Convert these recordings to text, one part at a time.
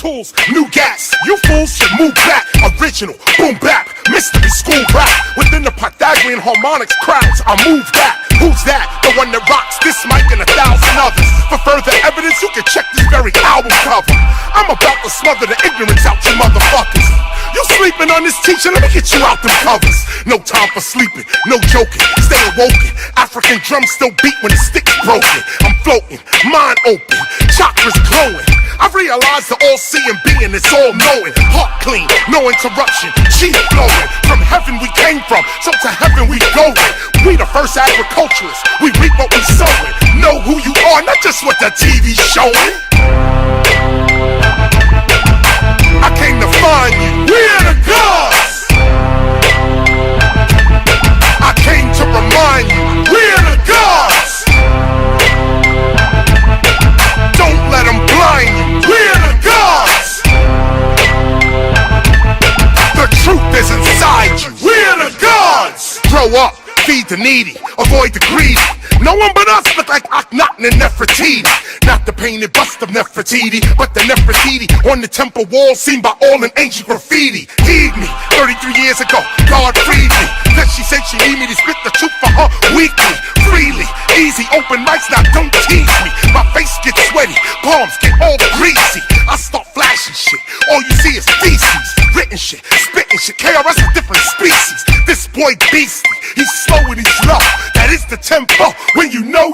tools, new gas. You fools should move back. Original, boom bap, mystery school rap. Within the Pythagorean harmonics crowds, I move that. Who's that? The one that rocks this mic and 1,000 others. For further evidence, you can check this very album cover. I'm about to smother the ignorance out you motherfuckers. You sleeping on this teacher, let me get you out them covers. No time for sleeping, no joking, stay awoken. African drums still beat when the stick's broken. I'm floating, mind open, chakras glowing. I realize the all-seeing being is all-knowing. Heart clean, no interruption, chi flowing. From heaven we came from, so to heaven we going. We the first agriculturists, we reap what we sowing. Know who you are, not just what the TV's showing. I came to find you, we're the gods. I came to remind you, we're the gods. Don't let them blind you, we're the gods. The truth is inside you, we're the gods. Grow up, feed the needy, avoid the greedy. No one but us look like Akhenaten and Nefertiti. Not the painted bust of Nefertiti, but the Nefertiti on the temple wall seen by all in ancient graffiti. Heed me, 33 years ago, God freed me. Then she said she need me to spit the truth for her weekly, freely. Easy, open mics, now don't tease me. My face gets sweaty, palms get all greasy. I start flashing shit, all you see is feces. Written shit, spitting shit, KRS a different species. This boy beastly, he's slow and he's low. That is the tempo, when you know,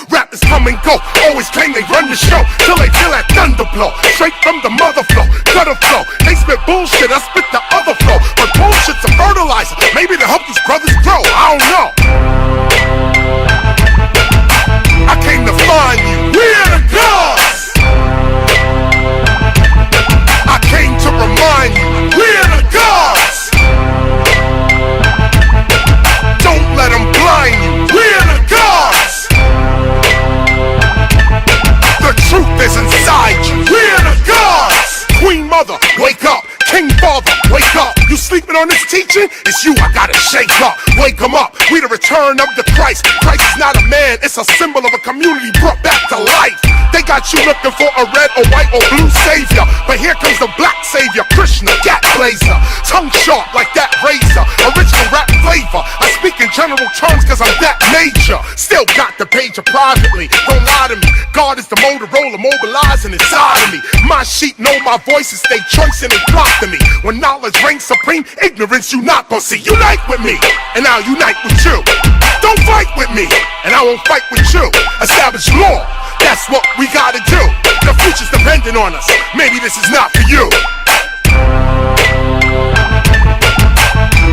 rappers come and go, always claim they run the show, till they feel that thunder blow, straight from the mother flow, gutter flow. They spit bullshit, I spit the other flow, but bullshit's a fertilizer, maybe to help these brothers grow, I don't know. I came to find you, we're the gods. I came to remind you, we're the gods. Don't let them blind you, we're the gods. The truth is inside you, we're the gods. Queen mother, wake up. King father, wake up. You sleeping on this teaching? It's you I gotta shake up. Wake 'em up, we the return of the Christ. Christ is not a man, it's a symbol of a community brought back to life. They got you looking for a red or white or blue savior, but here comes the black savior, Krishna, gat blazer. Tongue sharp like that razor, original rap flavor. I speak in general terms cause I'm that major. Still got the pager privately, don't lie to me. God is the Motorola mobilizing inside of me. My sheep know my voice and stay choicing and flock to me. When knowledge reigns supreme, ignorance you not gonna see. Unite with me, and I'll unite with you. Don't fight with me, and I won't fight with you. Establish law, that's what we gotta do. The future's dependent on us, maybe this is not for you.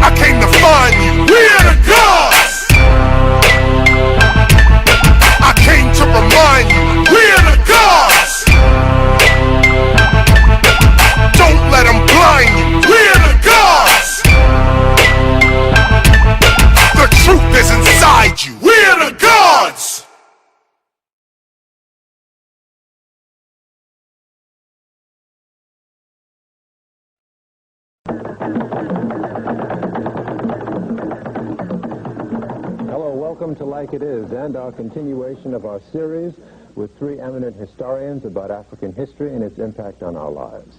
I came to find you, we're the gods. I came to remind you, we're the gods. Don't let them blind you, we're the gods. The truth is inside you, we're the gods. Hello, welcome to Like It Is and our continuation of our series with three eminent historians about African history and its impact on our lives.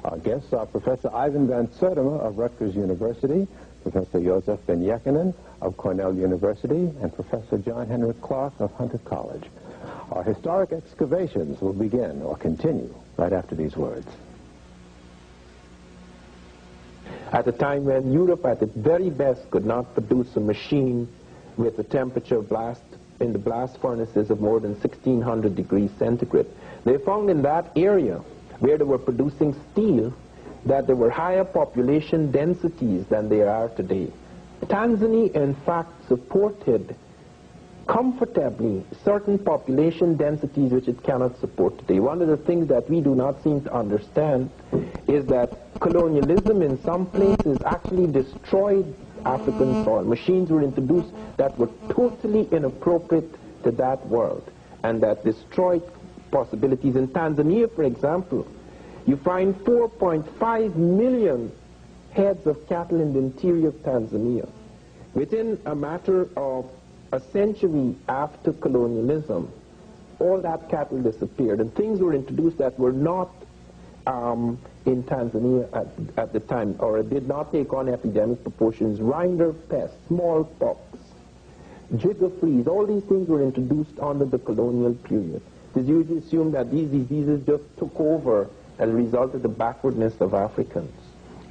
Our guests are Professor Ivan Van Sertima of Rutgers University, Professor Joseph Ben Jekinen of Cornell University, and Professor John Henrik Clark of Hunter College. Our historic excavations will begin or continue right after these words. At a time when Europe at its very best could not produce a machine with a temperature blast in the blast furnaces of more than 1600 degrees centigrade, they found in that area where they were producing steel that there were higher population densities than there are today. Tanzania, in fact, supported comfortably certain population densities which it cannot support today. One of the things that we do not seem to understand is that colonialism in some places actually destroyed African soil. Machines were introduced that were totally inappropriate to that world and that destroyed possibilities. In Tanzania, for example, you find 4.5 million heads of cattle in the interior of Tanzania. Within a matter of a century after colonialism, all that cattle disappeared and things were introduced that were not in Tanzania at the time, or it did not take on epidemic proportions. Rinderpest, smallpox, jigger fleas, all these things were introduced under the colonial period. It is usually assumed that these diseases just took over and resulted in the backwardness of Africans.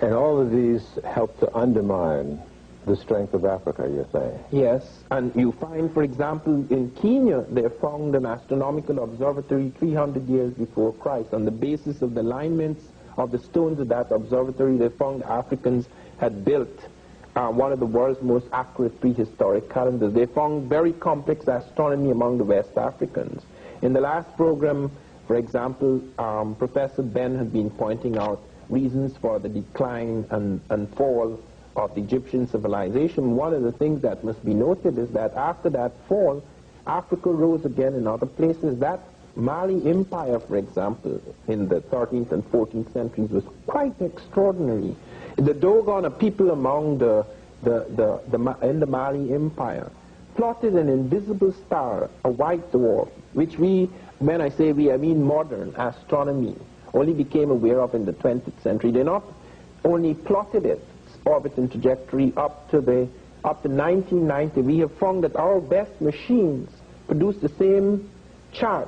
And all of these help to undermine the strength of Africa, you're saying? Yes, and you find, for example, in Kenya, they found an astronomical observatory 300 years before Christ. On the basis of the alignments of the stones of that observatory, they found Africans had built one of the world's most accurate prehistoric calendars. They found very complex astronomy among the West Africans. In the last program, for example, Professor Ben had been pointing out reasons for the decline and fall of the Egyptian civilization. One of the things that must be noted is that after that fall, Africa rose again in other places. That Mali Empire, for example, in the 13th and 14th centuries was quite extraordinary. The Dogon, a people among in the Mali Empire, plotted an invisible star, a white dwarf, which we, when I say we, I mean modern astronomy, only became aware of in the 20th century. They not only plotted its orbit and trajectory up to 1990. We have found that our best machines produce the same chart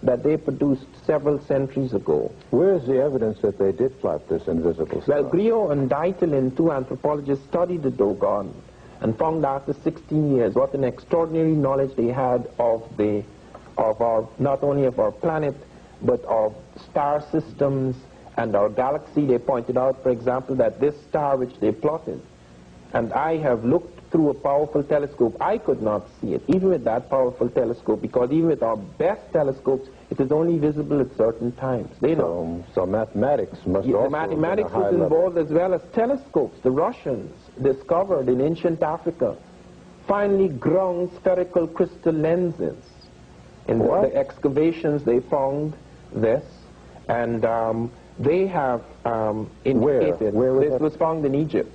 that they produced several centuries ago. Where is the evidence that they did plot this invisible star? Well, Griot and Deitlin, two anthropologists, studied the Dogon and found after 16 years what an extraordinary knowledge they had of our, not only of our planet, but of star systems and our galaxy. They pointed out, for example, that this star which they plotted, and I have looked through a powerful telescope, I could not see it, even with that powerful telescope, because even with our best telescopes, it is only visible at certain times. They know. So mathematics must Yeah, also the mathematics have been a high was involved level. as well as telescopes. The Russians discovered in ancient Africa finely ground spherical crystal lenses. In the excavations they found this, and they have indicated. This was found in Egypt.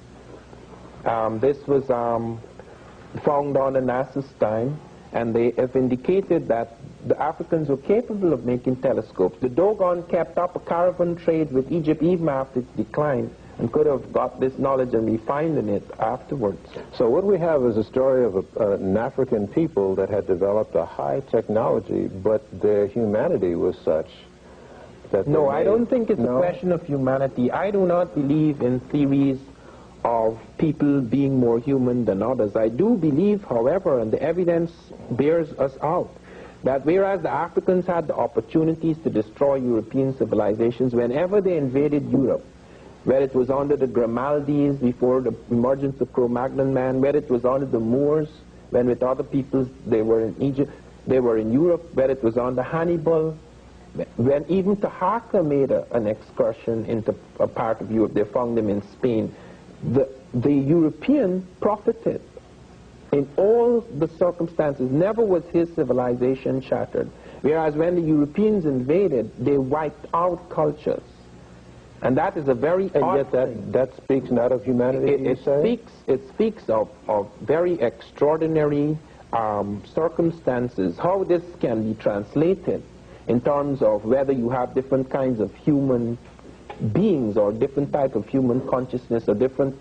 This was found on Anasis time, and they have indicated that the Africans were capable of making telescopes. The Dogon kept up a caravan trade with Egypt even after its decline, and could have got this knowledge and refined in it afterwards. So what we have is a story of an African people that had developed a high technology, but their humanity was such that No, I don't think it's a question of humanity. I do not believe in theories of people being more human than others. I do believe, however, and the evidence bears us out, that whereas the Africans had the opportunities to destroy European civilizations whenever they invaded Europe, whether it was under the Grimaldis before the emergence of Cro-Magnon man, whether it was under the Moors, when with other peoples they were in Egypt, they were in Europe, whether it was under Hannibal, when even Taharqa made an excursion into a part of Europe, they found them in Spain. The European profited in all the circumstances. Never was his civilization shattered. Whereas when the Europeans invaded, they wiped out cultures. And that is a very odd thing. That speaks not of humanity, It speaks of very extraordinary circumstances. How this can be translated in terms of whether you have different kinds of human beings or different type of human consciousness or different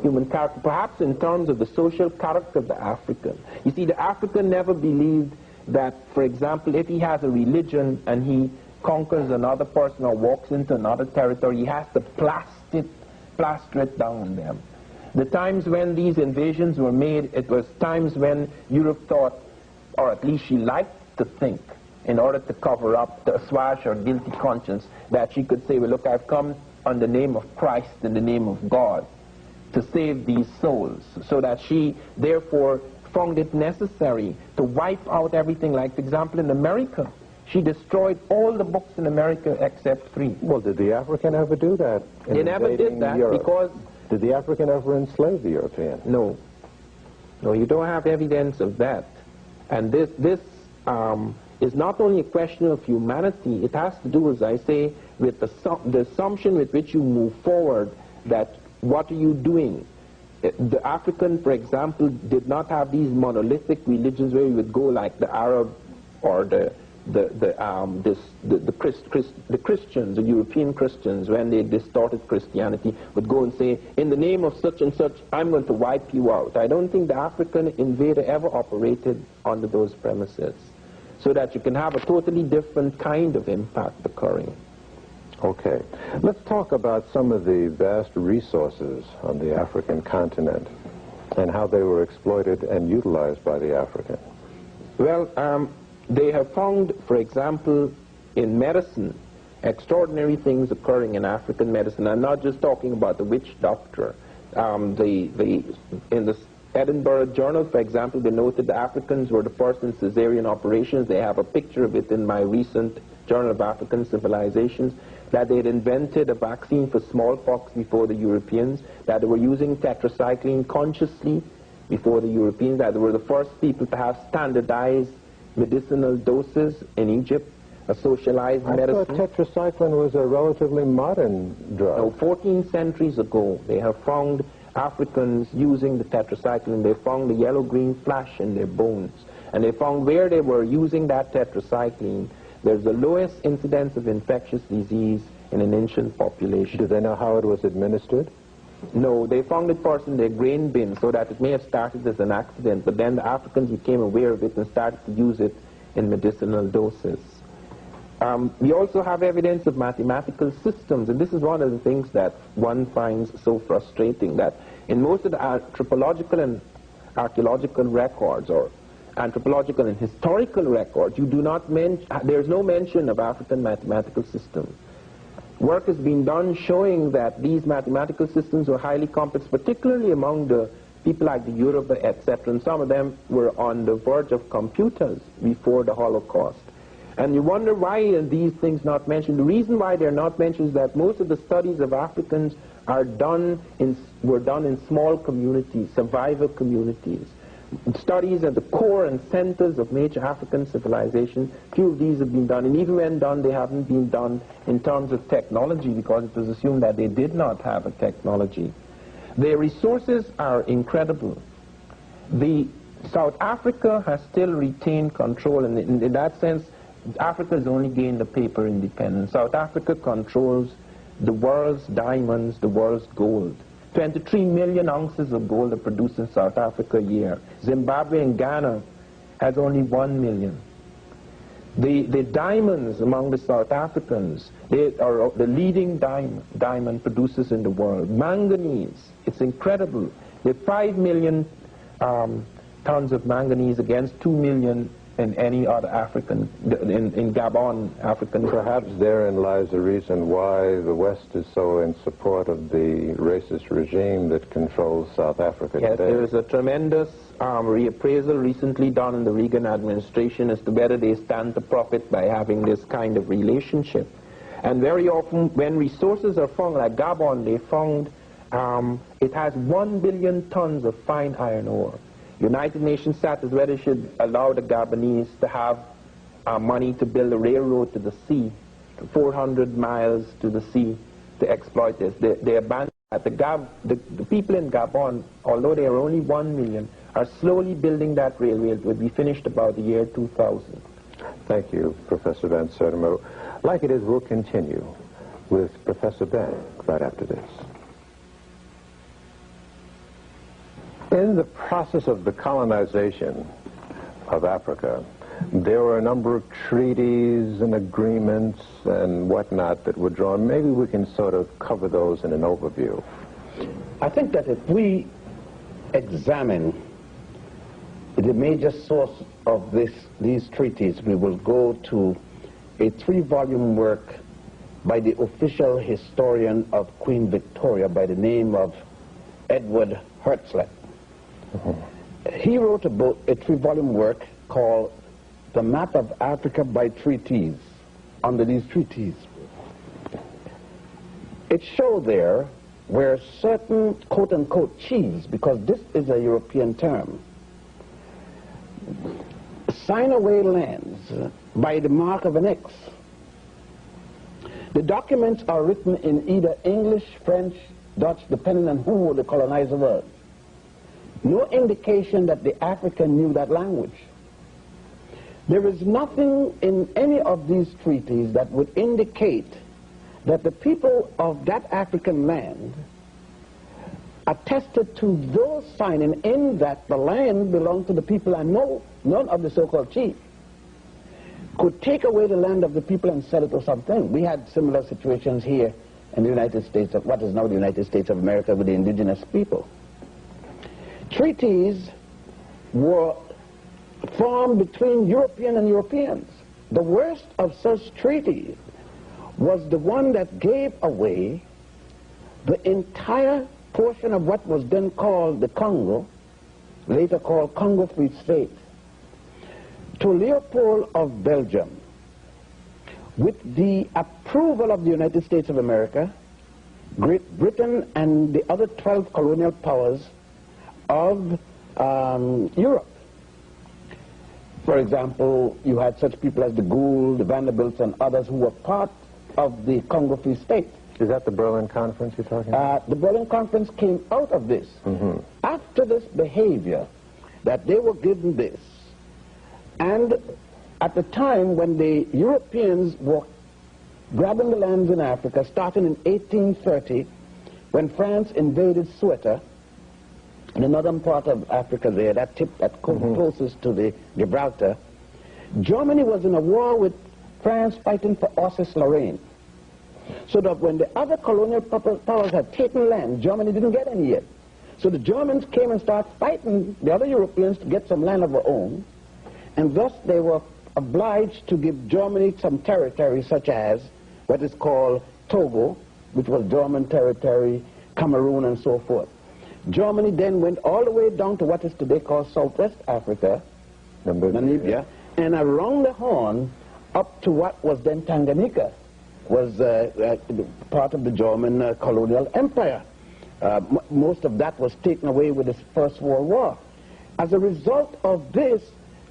human character, perhaps in terms of the social character of the African. You see, the African never believed that, for example, if he has a religion and he conquers another person or walks into another territory, he has to plaster it down on them. The times when these invasions were made, it was times when Europe thought, or at least she liked to think, in order to cover up, to assuage her guilty conscience, that she could say, well, look, I've come on the name of Christ and the name of God to save these souls, so that she therefore found it necessary to wipe out everything. Like, for example, in America, she destroyed all the books in America except 3. Well, did the African ever do that? They never did that Europe? because... Did the African ever enslave the European? No. No, you don't have evidence of that. And this is not only a question of humanity. It has to do, as I say, with the assumption with which you move forward, that what are you doing? The African, for example, did not have these monolithic religions where you would go like the Arab or the Christians, the European Christians, when they distorted Christianity, would go and say, in the name of such and such, I'm going to wipe you out. I don't think the African invader ever operated under those premises, so that you can have a totally different kind of impact occurring. Okay. Let's talk about some of the vast resources on the African continent and how they were exploited and utilized by the Africans. Well, they have found, for example, in medicine, extraordinary things occurring in African medicine. I'm not just talking about the witch doctor. In the Edinburgh Journal, for example, they noted the Africans were the first in cesarean operations. They have a picture of it in my recent Journal of African Civilizations, that they had invented a vaccine for smallpox before the Europeans, that they were using tetracycline consciously before the Europeans, that they were the first people to have standardized medicinal doses in Egypt, a socialized medicine. I thought tetracycline was a relatively modern drug. No, 14 centuries ago, they have found Africans using the tetracycline. They found the yellow-green flash in their bones. And they found where they were using that tetracycline, there's the lowest incidence of infectious disease in an ancient population. Do they know how it was administered? No, they found it first in their grain bin, so that it may have started as an accident, but then the Africans became aware of it and started to use it in medicinal doses. We also have evidence of mathematical systems, and this is one of the things that one finds so frustrating, that in most of the anthropological and archaeological records, or anthropological and historical records, you do not there's no mention of African mathematical systems. Work has been done showing that these mathematical systems were highly complex, particularly among the people like the Yoruba, etc., and some of them were on the verge of computers before the Holocaust. And you wonder why are these things not mentioned. The reason why they're not mentioned is that most of the studies of Africans were done in small communities, survival communities. Studies at the core and centers of major African civilization, few of these have been done, and even when done, they haven't been done in terms of technology, because it was assumed that they did not have a technology. Their resources are incredible. South Africa has still retained control, and in that sense, Africa has only gained the paper independence. South Africa controls the world's diamonds, the world's gold. 23 million ounces of gold are produced in South Africa a year. Zimbabwe and Ghana has only 1 million. The diamonds among the South Africans, they are the leading diamond producers in the world. Manganese, it's incredible. They have 5 million tons of manganese against 2 million in any other African, in Gabon, African. Perhaps therein lies the reason why the West is so in support of the racist regime that controls South Africa yes, today. There is a tremendous reappraisal recently done in the Reagan administration as to whether they stand to profit by having this kind of relationship. And very often, when resources are found, like Gabon, they found it has 1 billion tons of fine iron ore. United Nations sat as whether it should allow the Gabonese to have money to build a railroad to the sea, 400 miles to the sea, to exploit this. They abandoned that. The people in Gabon, although they are only 1 million, are slowly building that railway. It will be finished about the year 2000. Thank you, Professor Van Sertima. Like it is, we'll continue with Professor Ben right after this. In the process of the colonization of Africa, there were a number of treaties and agreements and whatnot that were drawn. Maybe we can sort of cover those in an overview. I think that if we examine the major source of these treaties, we will go to a 3-volume work by the official historian of Queen Victoria by the name of Edward Hertzlet. He wrote a book, a 3-volume work called The Map of Africa by Treaties, under these treaties. It showed there where certain quote-unquote chiefs, because this is a European term, sign away lands by the mark of an X. The documents are written in either English, French, Dutch, depending on who the colonizer was. No indication that the African knew that language. There is nothing in any of these treaties that would indicate that the people of that African land attested to those signing in that the land belonged to the people, and none of the so-called chief could take away the land of the people and sell it or something. We had similar situations here in the United States, of what is now the United States of America, with the indigenous people. Treaties were formed between European and Europeans. The worst of such treaties was the one that gave away the entire portion of what was then called the Congo, later called Congo Free State, to Leopold of Belgium, with the approval of the United States of America, Great Britain, and the other 12 colonial powers of Europe. For example, you had such people as the Gould, the Vanderbilts, and others who were part of the Congo Free State. Is that the Berlin Conference you're talking about? The Berlin Conference came out of this. After this behavior, that they were given this, and at the time when the Europeans were grabbing the lands in Africa, starting in 1830, when France invaded Ceuta, in the northern part of Africa there, that tip that closest to the Gibraltar, Germany was in a war with France fighting for Alsace-Lorraine. So that when the other colonial powers had taken land, Germany didn't get any yet. So the Germans came and started fighting the other Europeans to get some land of their own, and thus they were obliged to give Germany some territory, such as what is called Togo, which was German territory, Cameroon, and so forth. Germany then went all the way down to what is today called Southwest Africa, Namibia, and around the Horn up to what was then Tanganyika, was part of the German colonial empire. Most of that was taken away with the First World War. As a result of this,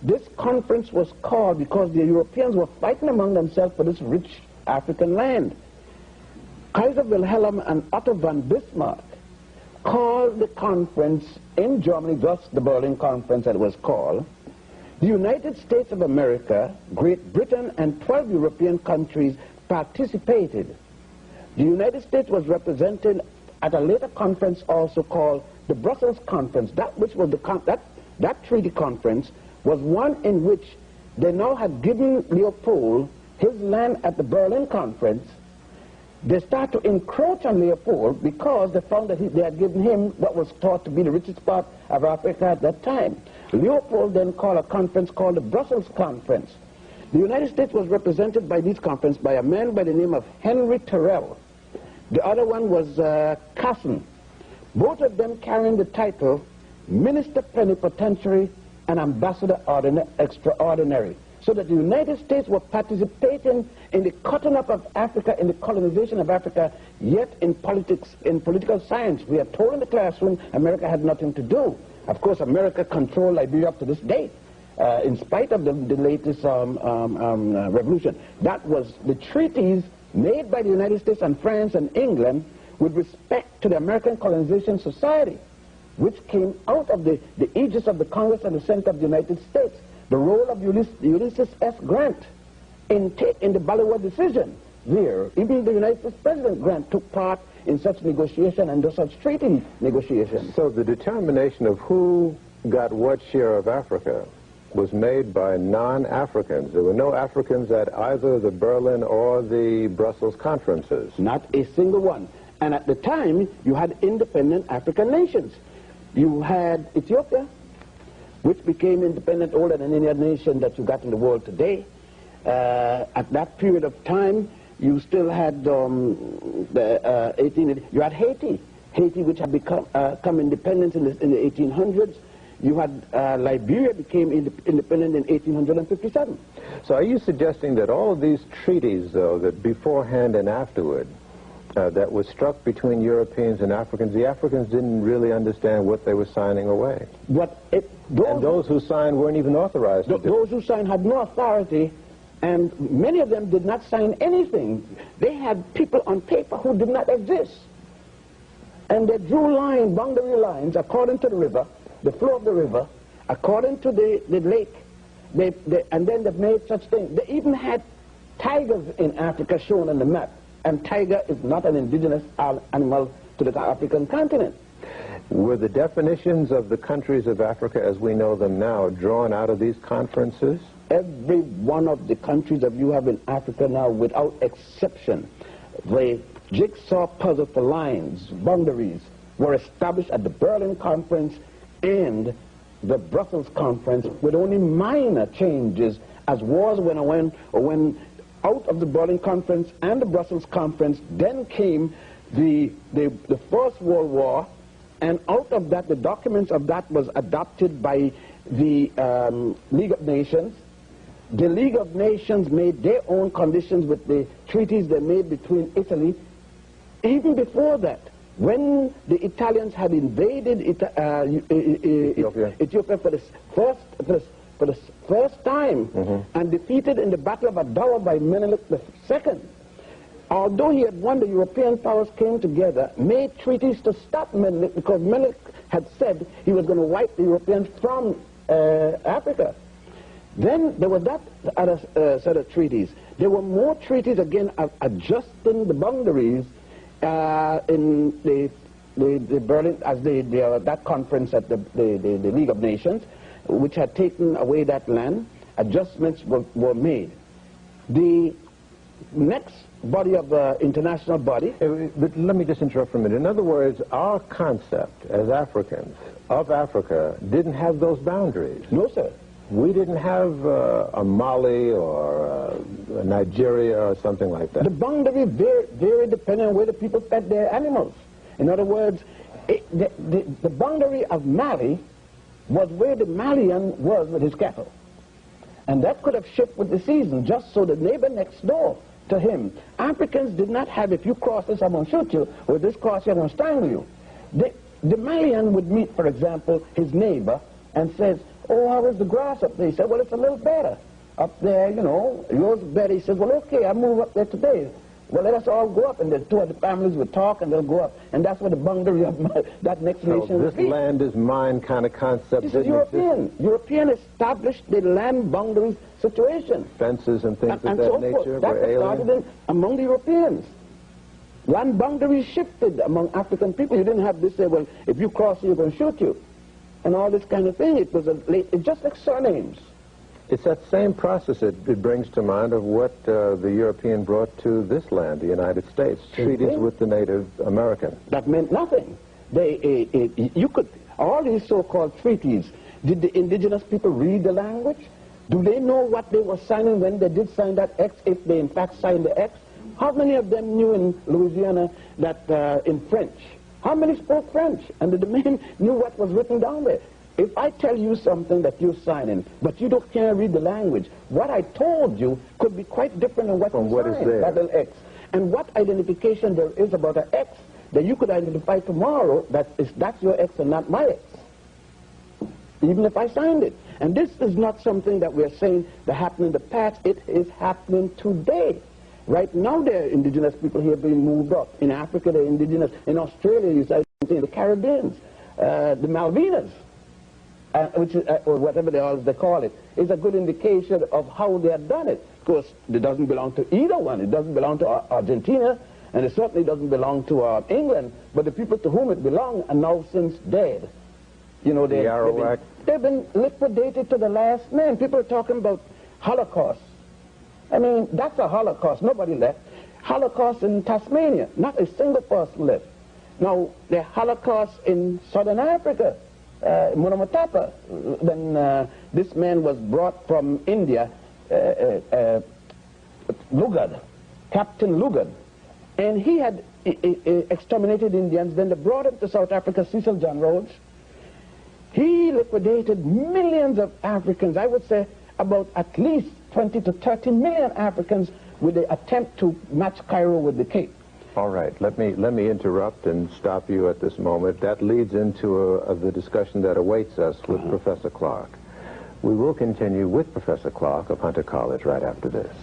this conference was called because the Europeans were fighting among themselves for this rich African land. Kaiser Wilhelm and Otto von Bismarck called the conference in Germany, thus the Berlin Conference that it was called. The United States of America, Great Britain, and 12 European countries participated. The United States was represented at a later conference also called the Brussels Conference. That which was that treaty conference was one in which they now had given Leopold his land at the Berlin Conference. They started to encroach on Leopold because they found that they had given him what was thought to be the richest part of Africa at that time. Leopold then called a conference called the Brussels Conference. The United States was represented by this conference by a man by the name of Henry Terrell. The other one was Casson. Both of them carrying the title Minister Plenipotentiary and Ambassador Extraordinary. So that the United States were participating in the cutting up of Africa, in the colonization of Africa, yet in politics, in political science. We are told in the classroom America had nothing to do. Of course, America controlled Liberia up to this day, in spite of the latest revolution. That was the treaties made by the United States and France and England with respect to the American Colonization Society, which came out of the aegis of the Congress and the Senate of the United States. The role of Ulysses S. Grant in the Baliwa decision there. Even the United States President Grant took part in such negotiation and such treaty negotiations. So the determination of who got what share of Africa was made by non-Africans. There were no Africans at either the Berlin or the Brussels conferences. Not a single one. And at the time, you had independent African nations. You had Ethiopia, which became independent older than any other nation that you got in the world today. At that period of time, you still had you had Haiti, which had come independent in the 1800s. You had Liberia became independent in 1857. So are you suggesting that all of these treaties, though, that beforehand and afterward, that was struck between Europeans and Africans, the Africans didn't really understand what they were signing away? And those who signed weren't even authorized to do it. Those who signed had no authority, and many of them did not sign anything. They had people on paper who did not exist. And they drew boundary lines according to the river, the flow of the river, according to the lake, And then they made such things. They even had tigers in Africa shown on the map. And tiger is not an indigenous animal to the African continent. Were the definitions of the countries of Africa as we know them now drawn out of these conferences? Every one of the countries that you have in Africa now, without exception, the jigsaw puzzle for lines, boundaries, were established at the Berlin Conference and the Brussels Conference with only minor changes as wars when out of the Berlin Conference and the Brussels Conference. Then came the First World War, and out of that, the documents of that was adopted by the League of Nations. The League of Nations made their own conditions with the treaties they made between Italy. Even before that, when the Italians had invaded Ethiopia for the first time and defeated in the Battle of Adawa by Menelik II, although he had won, the European powers came together, made treaties to stop Menelik, because Menelik had said he was going to wipe the Europeans from Africa. Then there was that other set of treaties. There were more treaties, again, adjusting the boundaries in the Berlin, as that conference at the League of Nations, which had taken away that land. Adjustments were made. The next body of the international body. But let me just interrupt for a minute. In other words, our concept as Africans of Africa didn't have those boundaries. No, sir. We didn't have a Mali or a Nigeria or something like that. The boundary very depending on where the people fed their animals. In other words, the boundary of Mali was where the Malian was with his cattle. And that could have shifted with the season, just so the neighbor next door to him. Africans did not have, if you cross this, I'm going to shoot you, or this cross here, I'm going to strangle you. The Malian would meet, for example, his neighbor and says, oh, how is the grass up there? He said, well, it's a little better up there, you know. Yours better. He says, well, okay, I'll move up there today. Well, let us all go up, and the two other families would talk, and they'll go up. And that's where the boundary of that next nation this land is mine kind of concept. This is European. European established the land boundary situation. Fences and things of that so nature that were alien? started among the Europeans. Land boundaries shifted among African people. You didn't have this say, well, if you cross, you're going to shoot you. And all this kind of thing. It was it's just like surnames. It's that same process it brings to mind of what the European brought to this land, the United States, treaties with the Native American. That meant nothing. All these so-called treaties, did the indigenous people read the language? Do they know what they were signing when they did sign that X, if they in fact signed the X? How many of them knew in Louisiana that in French? How many spoke French? And the men knew what was written down there. If I tell you something that you're signing, but you can't read the language, what I told you could be quite different than what you signed, is there. that little X. And what identification there is about an X that you could identify tomorrow that's your X and not my X, even if I signed it. And this is not something that we're saying that happened in the past. It is happening today. Right now, there are indigenous people here being moved up. In Africa, they're indigenous. In Australia, you say the Caribbeans, the Malvinas, which is, or whatever they call it, is a good indication of how they have done it. Of course, it doesn't belong to either one. It doesn't belong to Argentina, and it certainly doesn't belong to England. But the people to whom it belonged are now since dead. You know, they've been liquidated to the last man. People are talking about Holocaust. I mean, that's a Holocaust. Nobody left. Holocaust in Tasmania, not a single person left. Now, the Holocaust in Southern Africa, Munamatapa, when this man was brought from India, Lugard, Captain Lugard, and he had exterminated Indians. Then they brought him to South Africa, Cecil John Rhodes. He liquidated millions of Africans, I would say about at least 20 to 30 million Africans with the attempt to match Cairo with the Cape. All right, let me interrupt and stop you at this moment. That leads into the discussion that awaits us with Professor Clark. We will continue with Professor Clark of Hunter College right after this.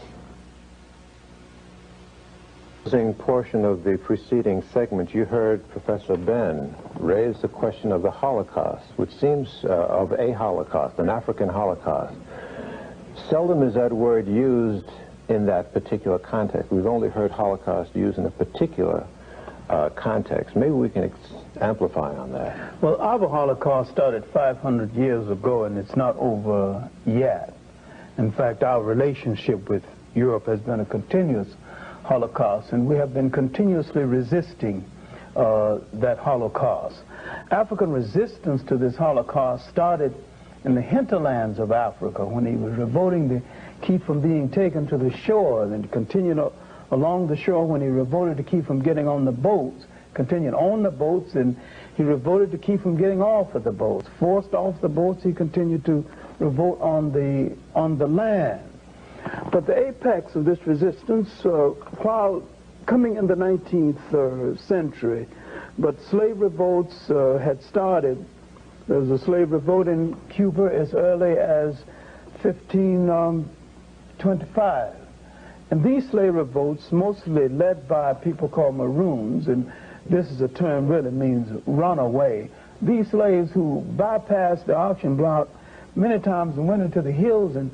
In portion of the preceding segment, you heard Professor Ben raise the question of the Holocaust, which seems of a Holocaust, an African Holocaust. Seldom is that word used in that particular context. We've only heard Holocaust used in a particular context. Maybe we can amplify on that. Well, our Holocaust started 500 years ago, and it's not over yet. In fact, our relationship with Europe has been a continuous Holocaust, and we have been continuously resisting that Holocaust. African resistance to this Holocaust started in the hinterlands of Africa when he was revolting to keep from being taken to the shore, and continued along the shore when he revolted to keep from getting on the boats, continued on the boats, and he revolted to keep from getting off of the boats. Forced off the boats, he continued to revolt on the land. But the apex of this resistance, while coming in the 19th century, but slave revolts had started. There was a slave revolt in Cuba as early as 1525. And these slave revolts, mostly led by people called Maroons, and this is a term really means runaway. These slaves who bypassed the auction block many times and went into the hills and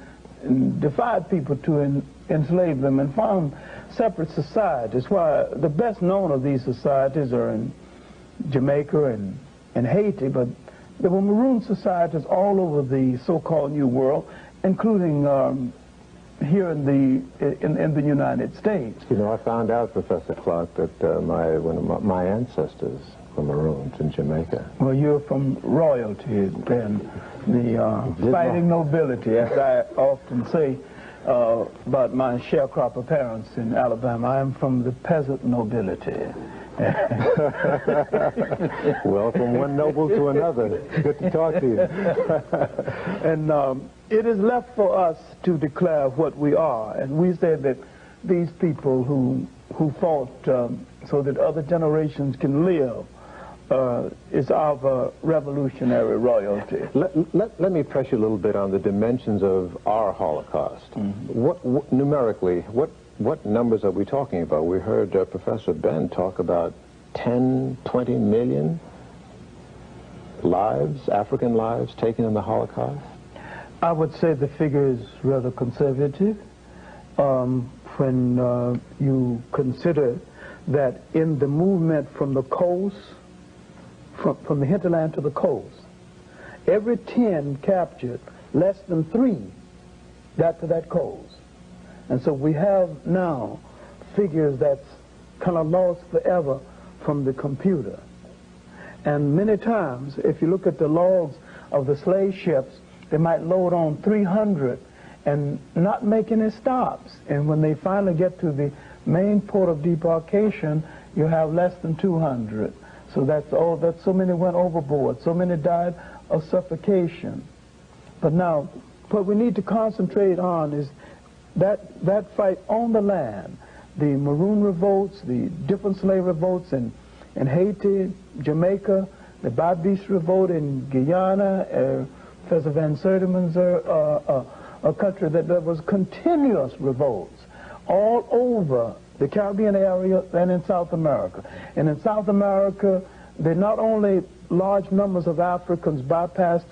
defied people to enslave them and found separate societies. Why the best known of these societies are in Jamaica and Haiti, but there were Maroon societies all over the so-called New World, including here in the United States. You know, I found out, Professor Clark, that one of my ancestors were Maroons in Jamaica. Well, you're from royalty then, the fighting nobility, as I often say about my sharecropper parents in Alabama. I am from the peasant nobility. Well, from one noble to another. Good to talk to you. And it is left for us to declare what we are. And we said that these people who fought so that other generations can live is our revolutionary royalty. Let me press you a little bit on the dimensions of our Holocaust. Mm-hmm. Numerically, what numbers are we talking about? We heard Professor Ben talk about 10, 20 million lives, African lives, taken in the Holocaust. I would say the figure is rather conservative when you consider that in the movement from the coast, from the hinterland to the coast, every 10 captured, less than 3 got to that coast. And so we have now figures that's kind of lost forever from the computer. And many times, if you look at the logs of the slave ships, they might load on 300 and not make any stops. And when they finally get to the main port of debarkation, you have less than 200. So that's so many went overboard, so many died of suffocation. But now, what we need to concentrate on is that fight on the land, the Maroon revolts, the different slave revolts in Haiti, Jamaica, the Babis revolt in Guyana, Professor Van Sertiman's a country that there was continuous revolts all over the Caribbean area and in South America. And in South America, they not only large numbers of Africans bypassed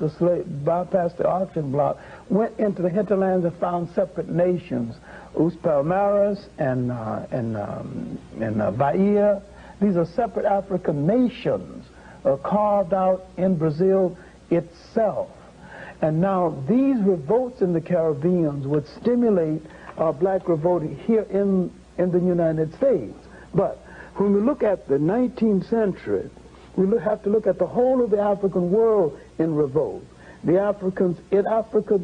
the auction block, went into the hinterlands and found separate nations, Us Palmares and Bahia. These are separate African nations carved out in Brazil itself. And now these revolts in the Caribbean would stimulate black revolt here in the United States. But when we look at the 19th century, we have to look at the whole of the African world in revolt. The Africans in Africa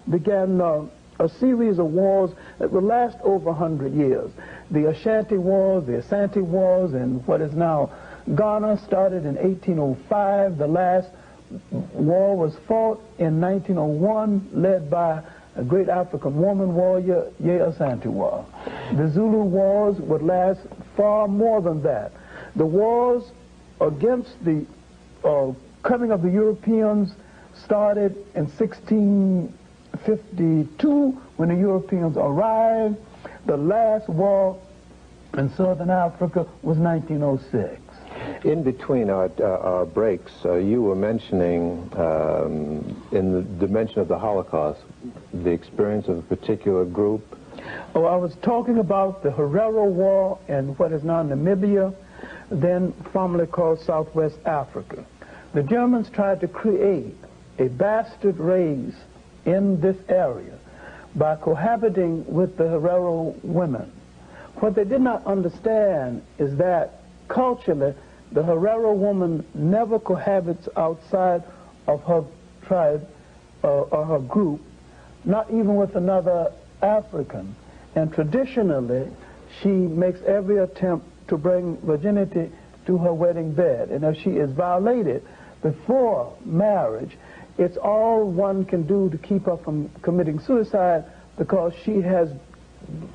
began a series of wars that would last over 100 years. The Ashanti Wars, the Asante Wars, and what is now Ghana started in 1805. The last war was fought in 1901, led by a great African woman warrior, Ye Asantewaa. The Zulu Wars would last far more than that. The wars against the coming of the Europeans started in 1652 when the Europeans arrived. The last war in Southern Africa was 1906. In between our breaks, you were mentioning, in the dimension of the Holocaust, the experience of a particular group. Oh, I was talking about the Herero War in what is now Namibia, then formerly called Southwest Africa. The Germans tried to create a bastard race in this area by cohabiting with the Herero women. What they did not understand is that culturally, the Herero woman never cohabits outside of her tribe or her group, not even with another African. And traditionally, she makes every attempt to bring virginity to her wedding bed. And if she is violated before marriage, it's all one can do to keep her from committing suicide, because she has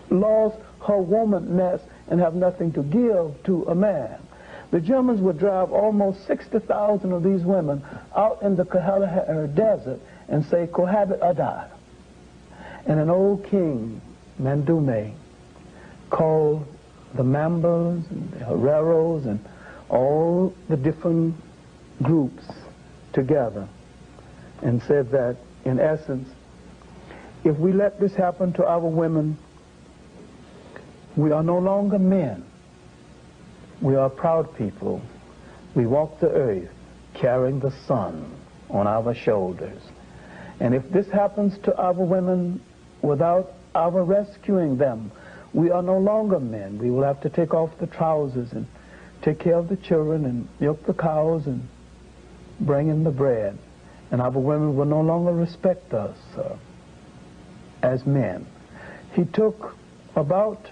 lost her womanness and have nothing to give to a man. The Germans would drive almost 60,000 of these women out in the Kalahari Desert and say, cohabit or die. And an old king, Mandume, called the Mambas and the Hereros and all the different groups together and said that, in essence, if we let this happen to our women, we are no longer men. We are proud people. We walk the earth carrying the sun on our shoulders. And if this happens to our women without our rescuing them, we are no longer men. We will have to take off the trousers and take care of the children and milk the cows and bring in the bread. And our women will no longer respect us as men. He took about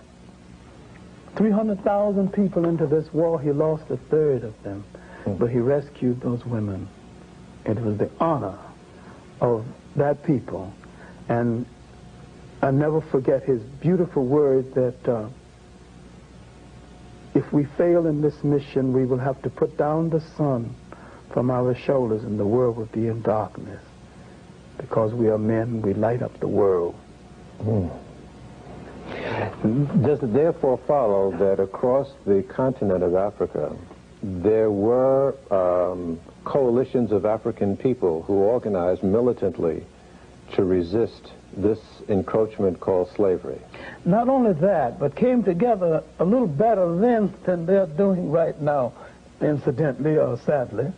300,000 people into this war. He lost a third of them, but he rescued those women. It was the honor of that people. And I never forget his beautiful word that if we fail in this mission, we will have to put down the sun from our shoulders and the world will be in darkness. Because we are men, we light up the world. Does it therefore follow that across the continent of Africa, there were coalitions of African people who organized militantly to resist this encroachment called slavery? Not only that, but came together a little better then than they're doing right now, incidentally or sadly.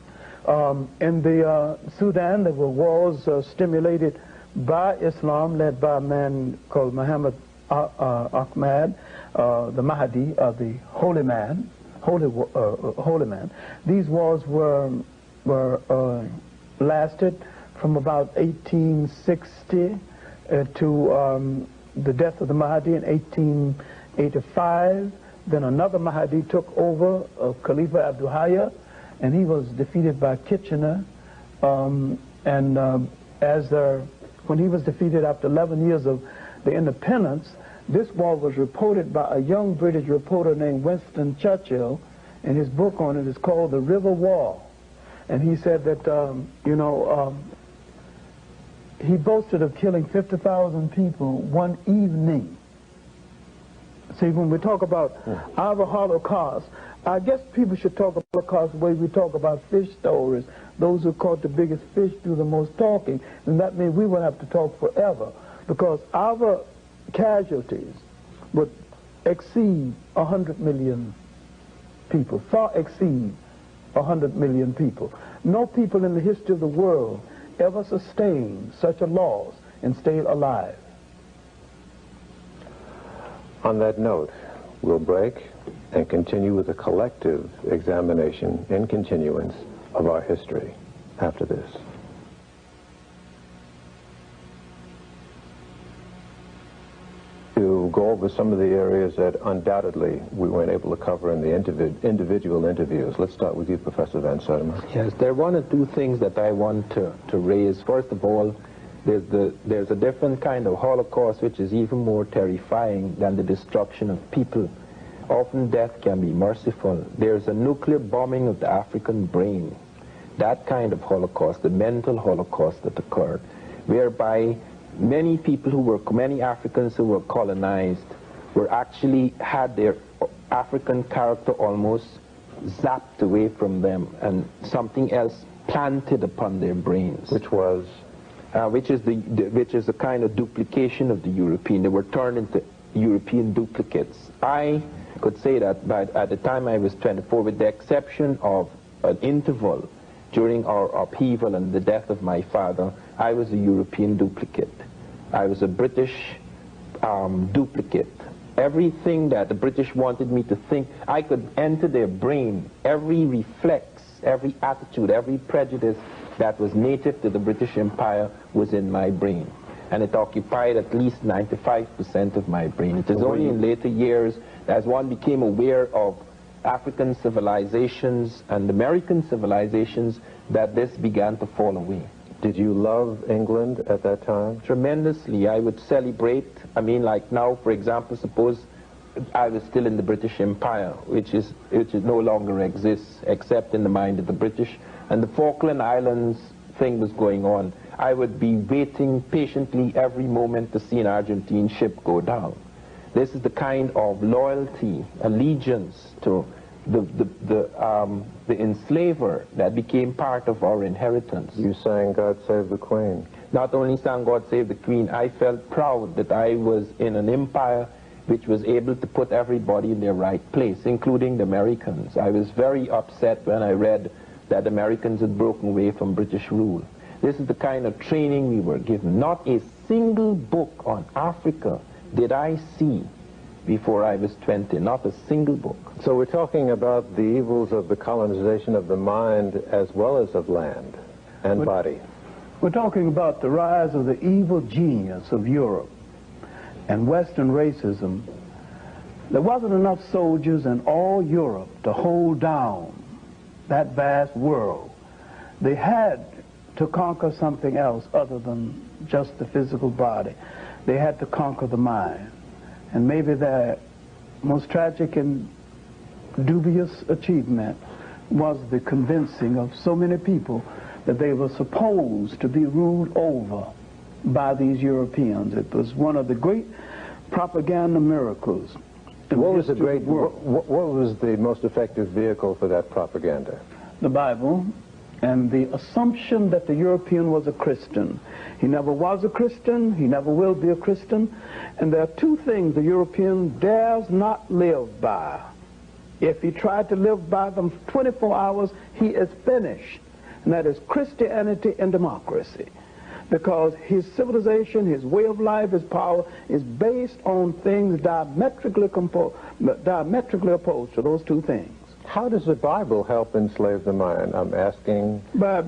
In the Sudan, there were wars stimulated by Islam, led by a man called Muhammad Ahmad, the Mahdi, the holy man, holy man. These wars were lasted from about 1860 to the death of the Mahdi in 1885. Then another Mahdi took over, Khalifa Abdul Hayya, and he was defeated by Kitchener. When he was defeated after 11 years of the independence, this war was reported by a young British reporter named Winston Churchill, and his book on it is called The River War. And he said that, he boasted of killing 50,000 people one evening. See, when we talk about our Holocaust, I guess people should talk about Holocaust the way we talk about fish stories. Those who caught the biggest fish do the most talking, and that means we will have to talk forever, because our casualties would exceed 100 million people, far exceed 100 million people. No people in the history of the world ever sustained such a loss and stayed alive. On that note, we'll break and continue with a collective examination in continuance of our history after this. To go over some of the areas that undoubtedly we weren't able to cover in the individual interviews. Let's start with you, Professor Van Sertima. Yes, there are one or two things that I want to raise. First of all, there's a different kind of Holocaust which is even more terrifying than the destruction of people. Often death can be merciful. There's a nuclear bombing of the African brain. That kind of Holocaust, the mental Holocaust that occurred, whereby many Africans who were colonized were actually had their African character almost zapped away from them and something else planted upon their brains. Which was? Which is a kind of duplication of the European. They were turned into European duplicates. I could say that at the time I was 24, with the exception of an interval during our upheaval and the death of my father, I was a European duplicate. I was a British duplicate. Everything that the British wanted me to think, I could enter their brain. Every reflex, every attitude, every prejudice that was native to the British Empire was in my brain. And it occupied at least 95% of my brain. It is only in later years, as one became aware of African civilizations and American civilizations, that this began to fall away. Did you love England at that time? Tremendously. I would celebrate, I mean, like now, for example, suppose I was still in the British Empire, which no longer exists, except in the mind of the British, and the Falkland Islands thing was going on. I would be waiting patiently every moment to see an Argentine ship go down. This is the kind of loyalty, allegiance to the enslaver that became part of our inheritance. You sang God Save the Queen. Not only sang God Save the Queen, I felt proud that I was in an empire which was able to put everybody in their right place, including the Americans. I was very upset when I read that Americans had broken away from British rule. This is the kind of training we were given. Not a single book on Africa did I see before I was 20, not a single book. So we're talking about the evils of the colonization of the mind as well as of land and body. We're talking about the rise of the evil genius of Europe and Western racism. There wasn't enough soldiers in all Europe to hold down that vast world. They had to conquer something else other than just the physical body. They had to conquer the mind. And maybe their most tragic and dubious achievement was the convincing of so many people that they were supposed to be ruled over by these Europeans. It was one of the great propaganda miracles. What was the most effective vehicle for that propaganda? The Bible and the assumption that the European was a Christian. He never was a Christian, he never will be a Christian, and there are two things the European dares not live by. If he tried to live by them 24 hours, he is finished, and that is Christianity and democracy. Because his civilization, his way of life, his power is based on things diametrically opposed to those two things. How does the Bible help enslave the mind? I'm asking by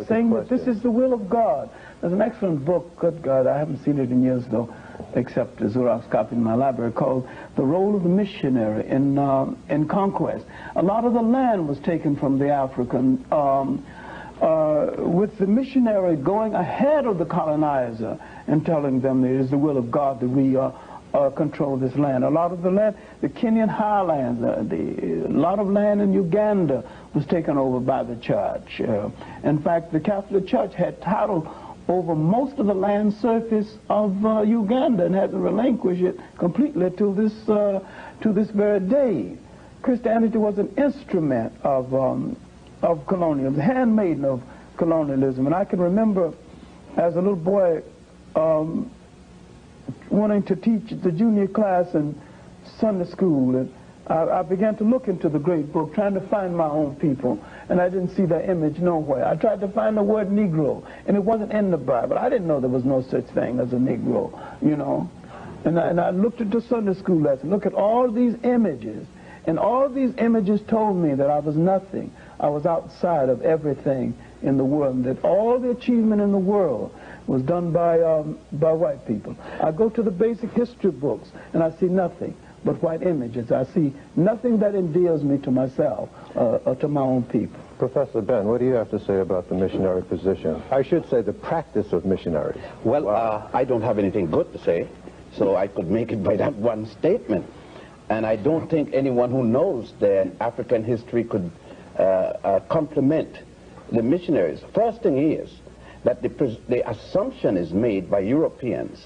saying that this is the will of God. There's an excellent book, good God, I haven't seen it in years though, except a Xerox copy in my library, called The Role of the Missionary in Conquest. A lot of the land was taken from the African, with the missionary going ahead of the colonizer and telling them it is the will of God that we control this land. A lot of the land, the Kenyan highlands, a lot of land in Uganda was taken over by the church. In fact, the Catholic Church had title over most of the land surface of Uganda and hasn't relinquished it completely to this very day. Christianity was an instrument of colonialism, the handmaiden of colonialism. And I can remember as a little boy wanting to teach the junior class in Sunday school, and I began to look into the great book, trying to find my own people, and I didn't see their image nowhere. I tried to find the word Negro, and it wasn't in the Bible. I didn't know there was no such thing as a Negro, you know. And I looked at the Sunday school lesson, look at all these images, and all these images told me that I was nothing. I was outside of everything in the world, that all the achievement in the world was done by white people. I go to the basic history books, and I see nothing but white images. I see nothing that endears me to myself or to my own people. Professor Ben, what do you have to say about the missionary position? I should say the practice of missionaries. Well, I don't have anything good to say, so I could make it by that one statement. And I don't think anyone who knows the African history could compliment the missionaries. First thing is that the assumption is made by Europeans,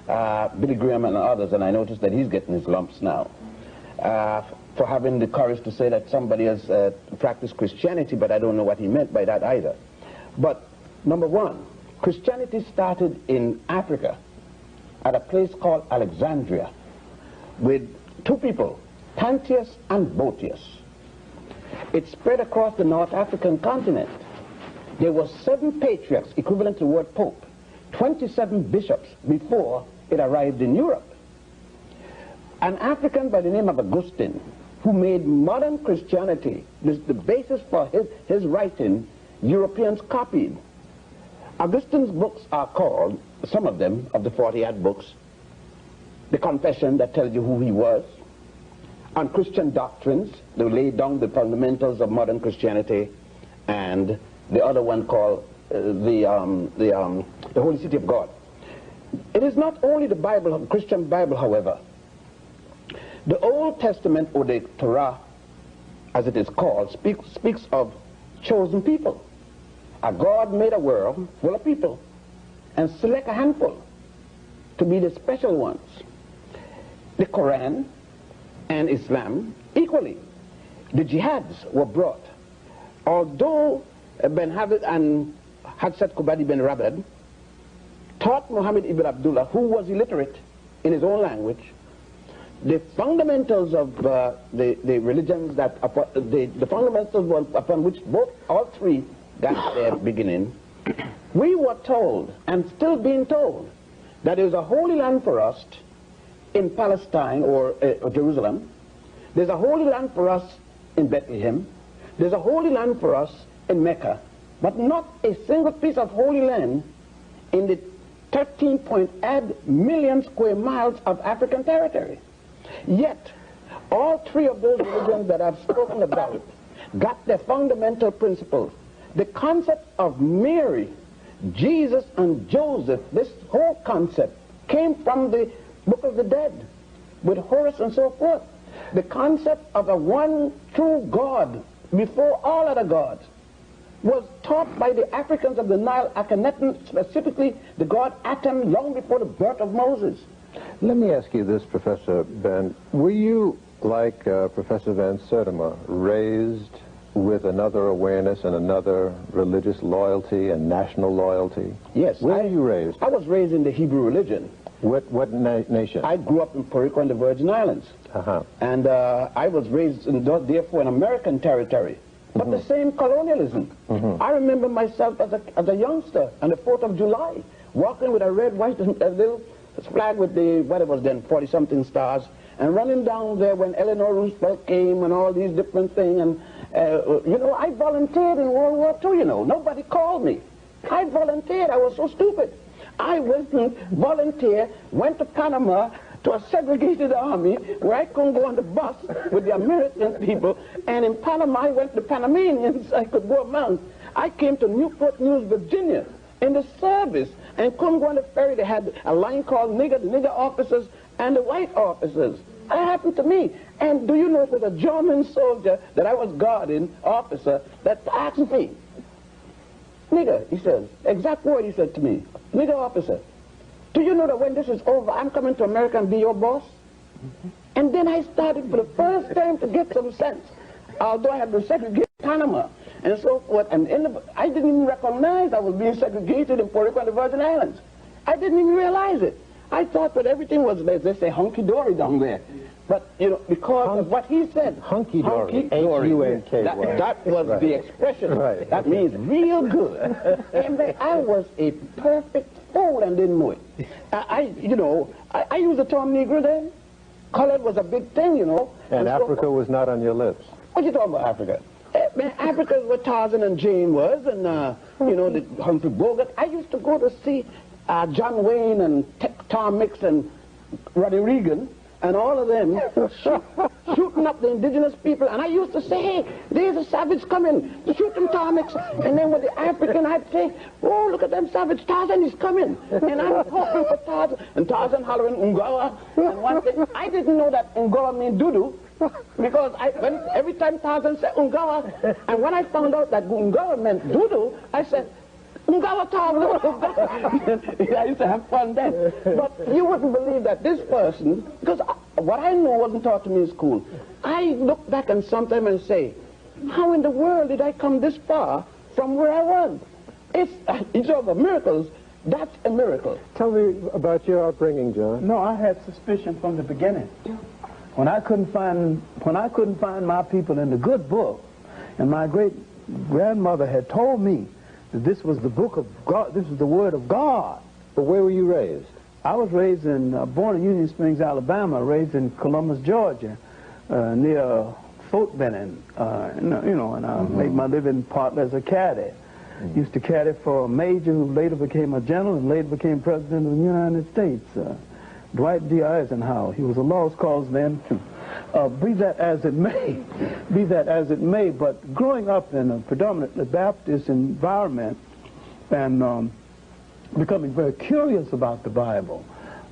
Billy Graham and others, and I noticed that he's getting his lumps now, for having the courage to say that somebody has practiced Christianity, but I don't know what he meant by that either. But number one, Christianity started in Africa at a place called Alexandria with two people, Tantius and Boetius. It spread across the North African continent. There were 7 patriarchs, equivalent to the word pope, 27 bishops before it arrived in Europe. An African by the name of Augustine, who made modern Christianity the basis for his writing, Europeans copied. Augustine's books are called, some of them, of the 40-odd books, the Confession that tells you who he was, on Christian doctrines, they laid down the fundamentals of modern Christianity, and the other one called the Holy City of God. It is not only the Bible, the Christian Bible, however. The Old Testament, or the Torah, as it is called, speaks of chosen people. A God made a world full of people and select a handful to be the special ones. The Quran and Islam equally. The jihads were brought. Although Ben Habib and Hadsat Kubadi Ben Rabad taught Muhammad ibn Abdullah, who was illiterate in his own language, the fundamentals of the religions that the fundamentals upon which all three got their beginning, we were told, and still being told, that there is a holy land for us in Palestine or Jerusalem. There's a holy land for us in Bethlehem. There's a holy land for us in Mecca, but not a single piece of holy land in the 13.8 million square miles of African territory. Yet, all three of those religions that I've spoken about got their fundamental principles. The concept of Mary, Jesus, and Joseph, this whole concept came from the Book of the Dead, with Horus and so forth. The concept of a one true God before all other gods was taught by the Africans of the Nile, Akhenaten, specifically the god Atem, long before the birth of Moses. Let me ask you this, Professor Ben. Were you, like Professor Van Sertima, raised with another awareness and another religious loyalty and national loyalty? Yes. Where were you raised? I was raised in the Hebrew religion. What nation? I grew up in Puerto Rico and the Virgin Islands. And I was raised, therefore, in American territory. But the same colonialism. I remember myself as a youngster on the 4th of July, walking with a red, white, little flag with the, what it was then, 40-something stars, and running down there when Eleanor Roosevelt came and all these different things. And, you know, I volunteered in World War II, you know. Nobody called me. I volunteered. I was so stupid. I went and volunteered, went to Panama to a segregated army where I couldn't go on the bus with the American people, and in Panama I went to Panamanians I could go among. I came to Newport News, Virginia in the service and couldn't go on the ferry. They had a line called nigger, the nigger officers and the white officers. That happened to me. And do you know it was a German soldier that I was guarding, officer, that asked me, nigger, he said, exact word he said to me, nigger officer, do you know that when this is over, I'm coming to America and be your boss? And then I started for the first time to get some sense, although I had been segregated in Panama and so forth. And I didn't even recognize I was being segregated in Puerto Rico and the Virgin Islands. I didn't even realize it. I thought that everything was, as they say, hunky-dory down there. But, you know, because of what he said. Hunky-dory. H-U-N-K-Y. That was the expression. Right. That means real good. And I was a perfect fool and didn't know it. I used the term Negro then. Colored was a big thing, you know. And Africa was not on your lips. What you talking about, Africa? Africa is what Tarzan and Jane was, and, you know, the Humphrey Bogart. I used to go to see John Wayne and Tom Mix and Ronnie Reagan and all of them shooting up the indigenous people. And I used to say, hey, there's a savage coming to shoot them Tom Mix. And then with the African, I'd say, oh, look at them savage, Tarzan is coming. And I'm hoping for Tarzan. And Tarzan hollering, Ungawa. And one thing, I didn't know that Ungawa means doo-doo. Because every time Tarzan said Ungawa, and when I found out that Ungawa meant doo-doo, I said, I used to have fun then. But you wouldn't believe that this person, because what I know wasn't taught to me in school. I look back and sometimes and say, how in the world did I come this far from where I was? It's all the miracles. That's a miracle. Tell me about your upbringing, John. No, I had suspicion from the beginning. When I couldn't find my people in the good book, and my great grandmother had told me that this was the book of God, this was the Word of God. But where were you raised? I was raised born in Union Springs, Alabama, raised in Columbus, Georgia, near Fort Benning, and I made my living partly as a caddy. Used to caddy for a major who later became a general and later became president of the United States, Dwight D. Eisenhower. He was a lost cause then. Be that as it may, but growing up in a predominantly Baptist environment and becoming very curious about the Bible,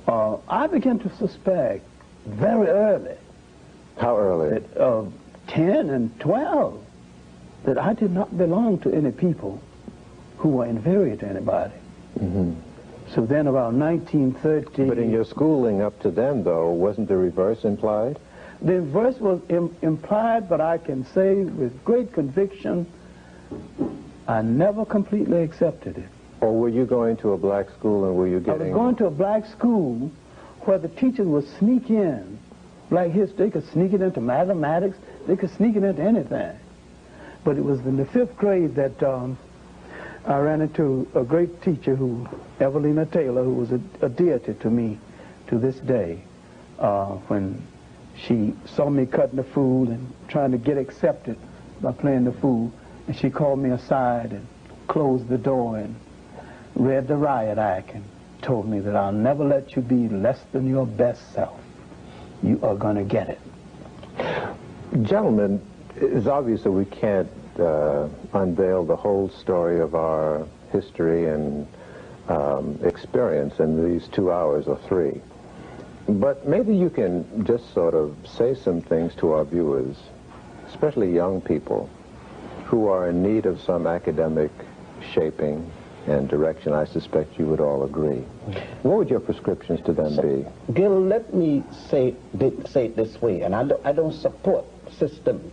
I began to suspect very early. How early? That 10 and 12, that I did not belong to any people who were inferior to anybody. So then about 1930... But in your schooling up to then, though, wasn't the reverse implied? The reverse was implied, but I can say with great conviction, I never completely accepted it. Or were you going to a black school and were you getting... I was going to a black school where the teachers would sneak in. Black history, they could sneak it into mathematics, they could sneak it into anything. But it was in the 5th grade that I ran into a great teacher, Evelina Taylor, who was a deity to me to this day, when she saw me cutting the food and trying to get accepted by playing the fool, and she called me aside and closed the door and read the riot act and told me that I'll never let you be less than your best self. You are going to get it. Gentlemen, it's obvious that we can't unveil the whole story of our history and experience in these 2 hours or 3. But maybe you can just sort of say some things to our viewers, especially young people, who are in need of some academic shaping and direction. I suspect you would all agree. What would your prescriptions to them be? Gil, let me say it this way, and I don't support system.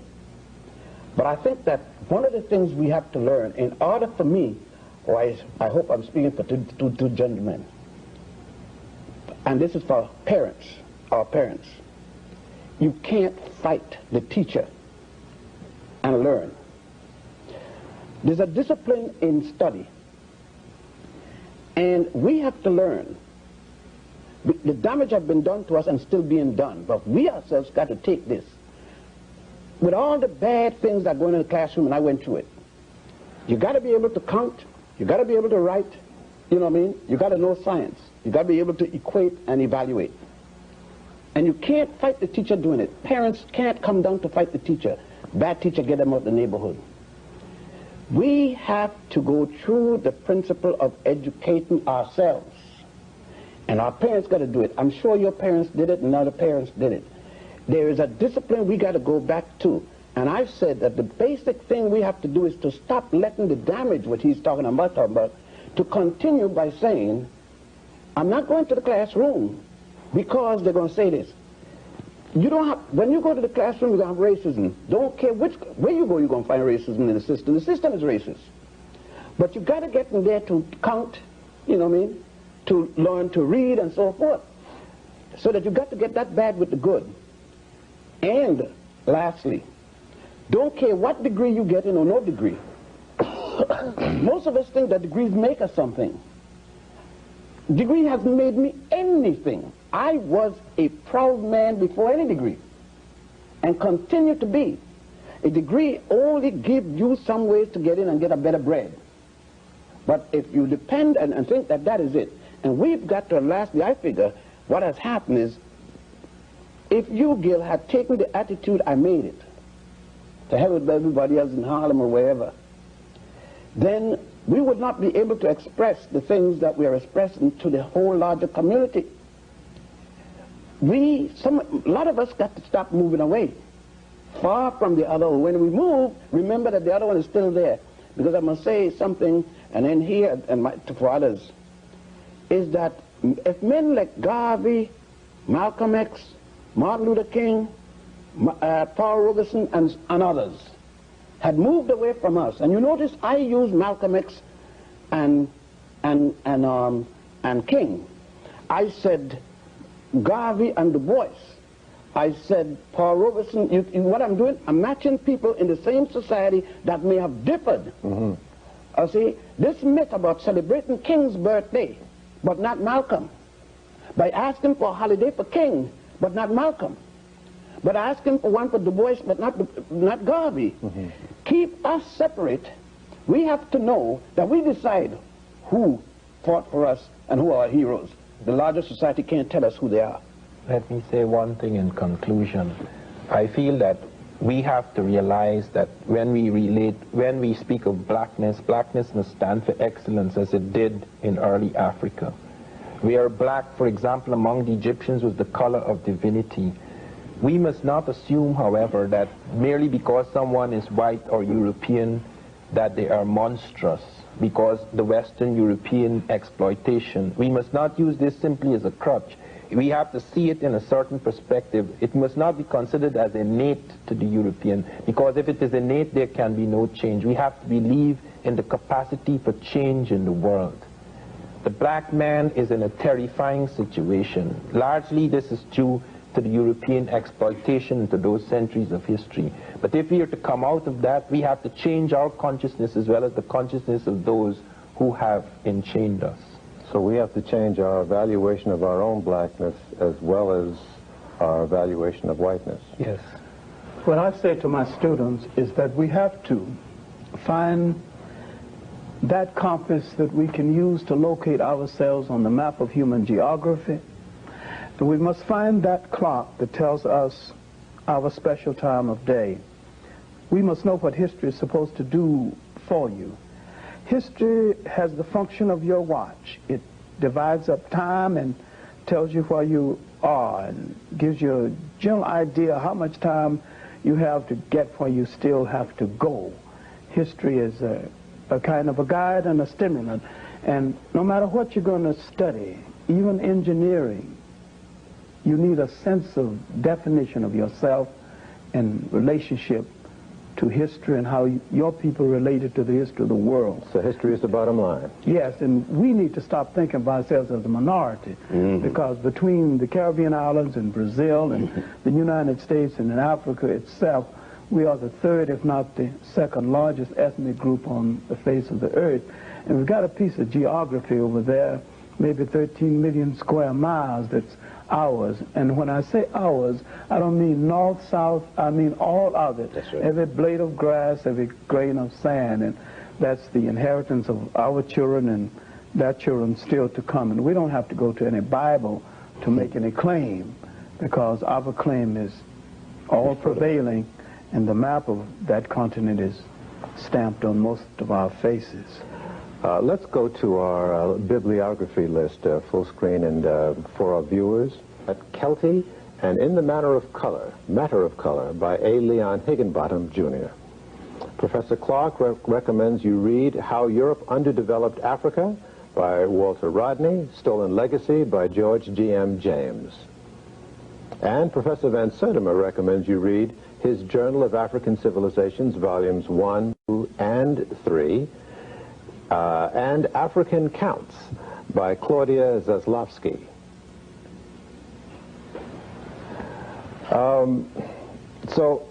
But I think that one of the things we have to learn, in order for me, or I hope I'm speaking for two gentlemen, and this is for parents, our parents, you can't fight the teacher and learn. There's a discipline in study, and we have to learn. The damage has been done to us and still being done, but we ourselves got to take this. With all the bad things that go into the classroom, and I went through it, you got to be able to count, you got to be able to write, you know what I mean? You got to know science. You got to be able to equate and evaluate. And you can't fight the teacher doing it. Parents can't come down to fight the teacher. Bad teacher, get them out of the neighborhood. We have to go through the principle of educating ourselves. And our parents got to do it. I'm sure your parents did it and other parents did it. There is a discipline we got to go back to. And I've said that the basic thing we have to do is to stop letting the damage, what he's talking about, to continue by saying, I'm not going to the classroom because they're going to say this. You don't have, when you go to the classroom, you're going to have racism. Don't care where you go, you're going to find racism in the system. The system is racist. But you got to get in there to count, you know what I mean, to learn to read and so forth. So that you got to get that bad with the good. And lastly, don't care what degree you get in or no degree. Most of us think that degrees make us something. Degree hasn't made me anything. I was a proud man before any degree, and continue to be. A degree only gives you some ways to get in and get a better bread. But if you depend and think that that is it, and we've got to, lastly, I figure, what has happened is, if you, Gil, had taken the attitude, I made it, to hell with everybody else in Harlem or wherever, then we would not be able to express the things that we are expressing to the whole larger community. A lot of us got to stop moving away, far from the other. When we move, remember that the other one is still there. because I must say something, and then here, and for others, is that if men like Garvey, Malcolm X, Martin Luther King, Paul Robeson, and others had moved away from us, and you notice I use Malcolm X and King. I said Garvey and Du Bois. I said Paul Robeson. What I'm doing, I'm matching people in the same society that may have differed. See, this myth about celebrating King's birthday, but not Malcolm, by asking for a holiday for King, but not Malcolm, but asking for one for Du Bois, but not Garvey, keep us separate. We have to know that we decide who fought for us and who are our heroes. The larger society can't tell us who they are. Let me say one thing in conclusion. I feel that we have to realize that when we speak of blackness, blackness must stand for excellence as it did in early Africa. Where black, for example, among the Egyptians was the color of divinity. We must not assume, however, that merely because someone is white or European that they are monstrous because the Western European exploitation. We must not use this simply as a crutch. We have to see it in a certain perspective. It must not be considered as innate to the European, because if it is innate, there can be no change. We have to believe in the capacity for change in the world. The black man is in a terrifying situation. Largely, this is due to the European exploitation into those centuries of history. But if we are to come out of that, we have to change our consciousness as well as the consciousness of those who have enchained us. So we have to change our evaluation of our own blackness as well as our evaluation of whiteness. Yes. What I say to my students is that we have to find that compass that we can use to locate ourselves on the map of human geography. And we must find that clock that tells us our special time of day. We must know what history is supposed to do for you. History has the function of your watch. It divides up time and tells you where you are and gives you a general idea how much time you have to get where you still have to go. History is a kind of a guide and a stimulant. And no matter what you're going to study, even engineering, you need a sense of definition of yourself and relationship to history and how your people related to the history of the world. So history is the bottom line. Yes, and we need to stop thinking of ourselves as a minority, because between the Caribbean islands and Brazil and the United States and in Africa itself, we are the third, if not the second largest ethnic group on the face of the earth. And we've got a piece of geography over there, maybe 13 million square miles, that's ours. And when I say ours, I don't mean north, south, I mean all of it. That's right. Every blade of grass, every grain of sand, and that's the inheritance of our children and their children still to come. And we don't have to go to any Bible to make any claim, because our claim is all prevailing, and the map of that continent is stamped on most of our faces. Let's go to our bibliography list, full screen, and for our viewers. At Kelty and In the Matter of Color by A. Leon Higginbottom, Jr. Professor Clark recommends you read How Europe Underdeveloped Africa by Walter Rodney, Stolen Legacy by George G.M. James. And Professor Van Sertima recommends you read his Journal of African Civilizations, Volumes 1, 2, and 3, and African Counts by Claudia Zaslavsky. So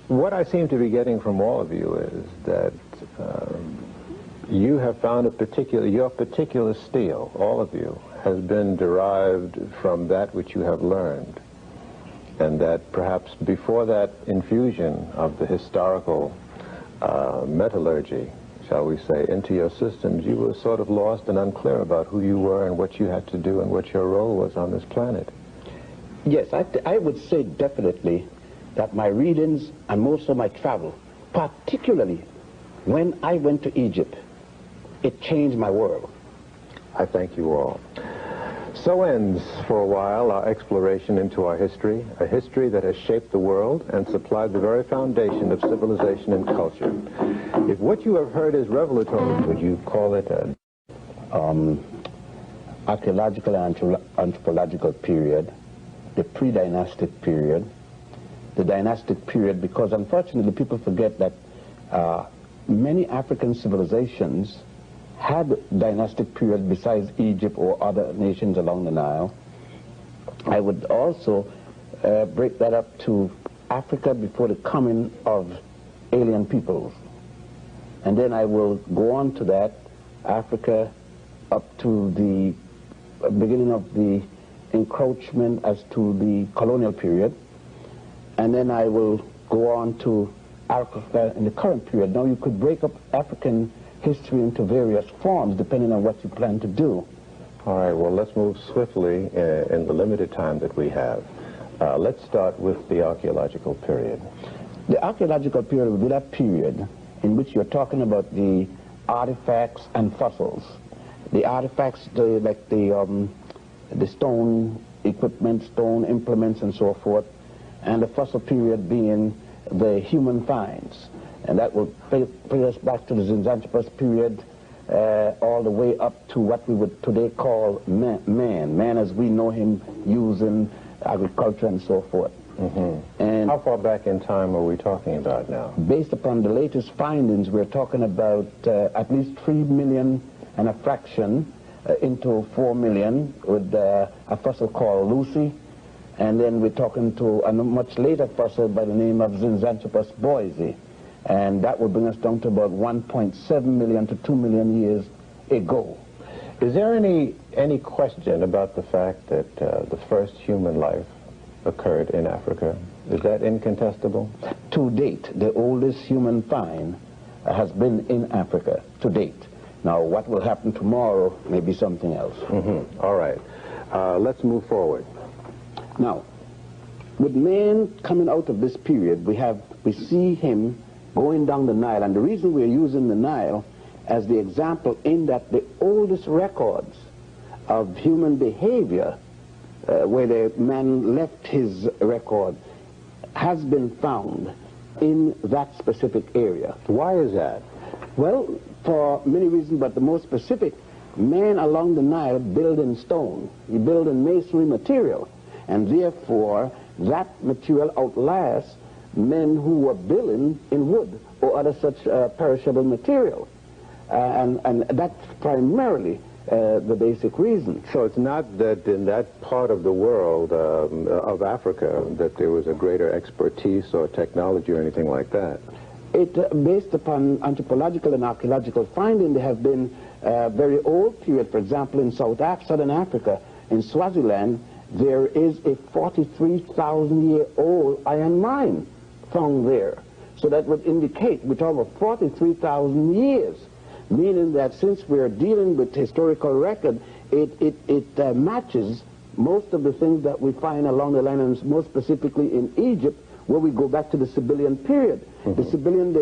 what I seem to be getting from all of you is that you have found your particular steel, all of you, has been derived from that which you have learned, and that perhaps before that infusion of the historical metallurgy, shall we say, into your systems, you were sort of lost and unclear about who you were and what you had to do and what your role was on this planet. Yes, I would say definitely that my readings and most of my travel, particularly when I went to Egypt, it changed my world. I thank you all. So ends, for a while, our exploration into our history, a history that has shaped the world and supplied the very foundation of civilization and culture. If what you have heard is revelatory, would you call it a archaeological and anthropological period, the pre-dynastic period, the dynastic period, because unfortunately people forget that many African civilizations had dynastic periods besides Egypt or other nations along the Nile. I would also break that up to Africa before the coming of alien peoples. And then I will go on to that, Africa up to the beginning of the encroachment as to the colonial period. And then I will go on to Africa in the current period. Now you could break up African history into various forms depending on what you plan to do. All right, well, let's move swiftly in the limited time that we have. Let's start with the archaeological period. The archaeological period will be that period in which you're talking about the artifacts and fossils. The artifacts, like the stone equipment, stone implements, and so forth, and the fossil period being the human finds. And that will bring us back to the Zinjanthropus period, all the way up to what we would today call man as we know him using agriculture and so forth. Mm-hmm. And how far back in time are we talking about now? Based upon the latest findings, we're talking about at least 3 million and a fraction into 4 million with a fossil called Lucy. And then we're talking to a much later fossil by the name of Zinjanthropus boise. And that will bring us down to about 1.7 million to 2 million years ago. Is there any question about the fact that the first human life occurred in Africa? Is that incontestable? To date, the oldest human find has been in Africa, to date. Now, what will happen tomorrow may be something else. Mm-hmm. All right. Let's move forward. Now, with man coming out of this period, we see him going down the Nile, and the reason we're using the Nile as the example in that the oldest records of human behavior, where the man left his record, has been found in that specific area. Why is that? Well, for many reasons, but the most specific, man along the Nile built in stone. He built in masonry material, and therefore that material outlasts men who were building in wood or other such perishable material. And that's primarily the basic reason. So it's not that in that part of the world, of Africa, that there was a greater expertise or technology or anything like that? Based upon anthropological and archaeological finding, there have been very old period. For example, in Southern Africa, in Swaziland, there is a 43,000-year-old iron mine found there. So that would indicate we're talking about 43,000 years, meaning that since we're dealing with historical record, it matches most of the things that we find along the line, and most specifically in Egypt, where we go back to the Sibyllian period. Mm-hmm. The Sibyllian,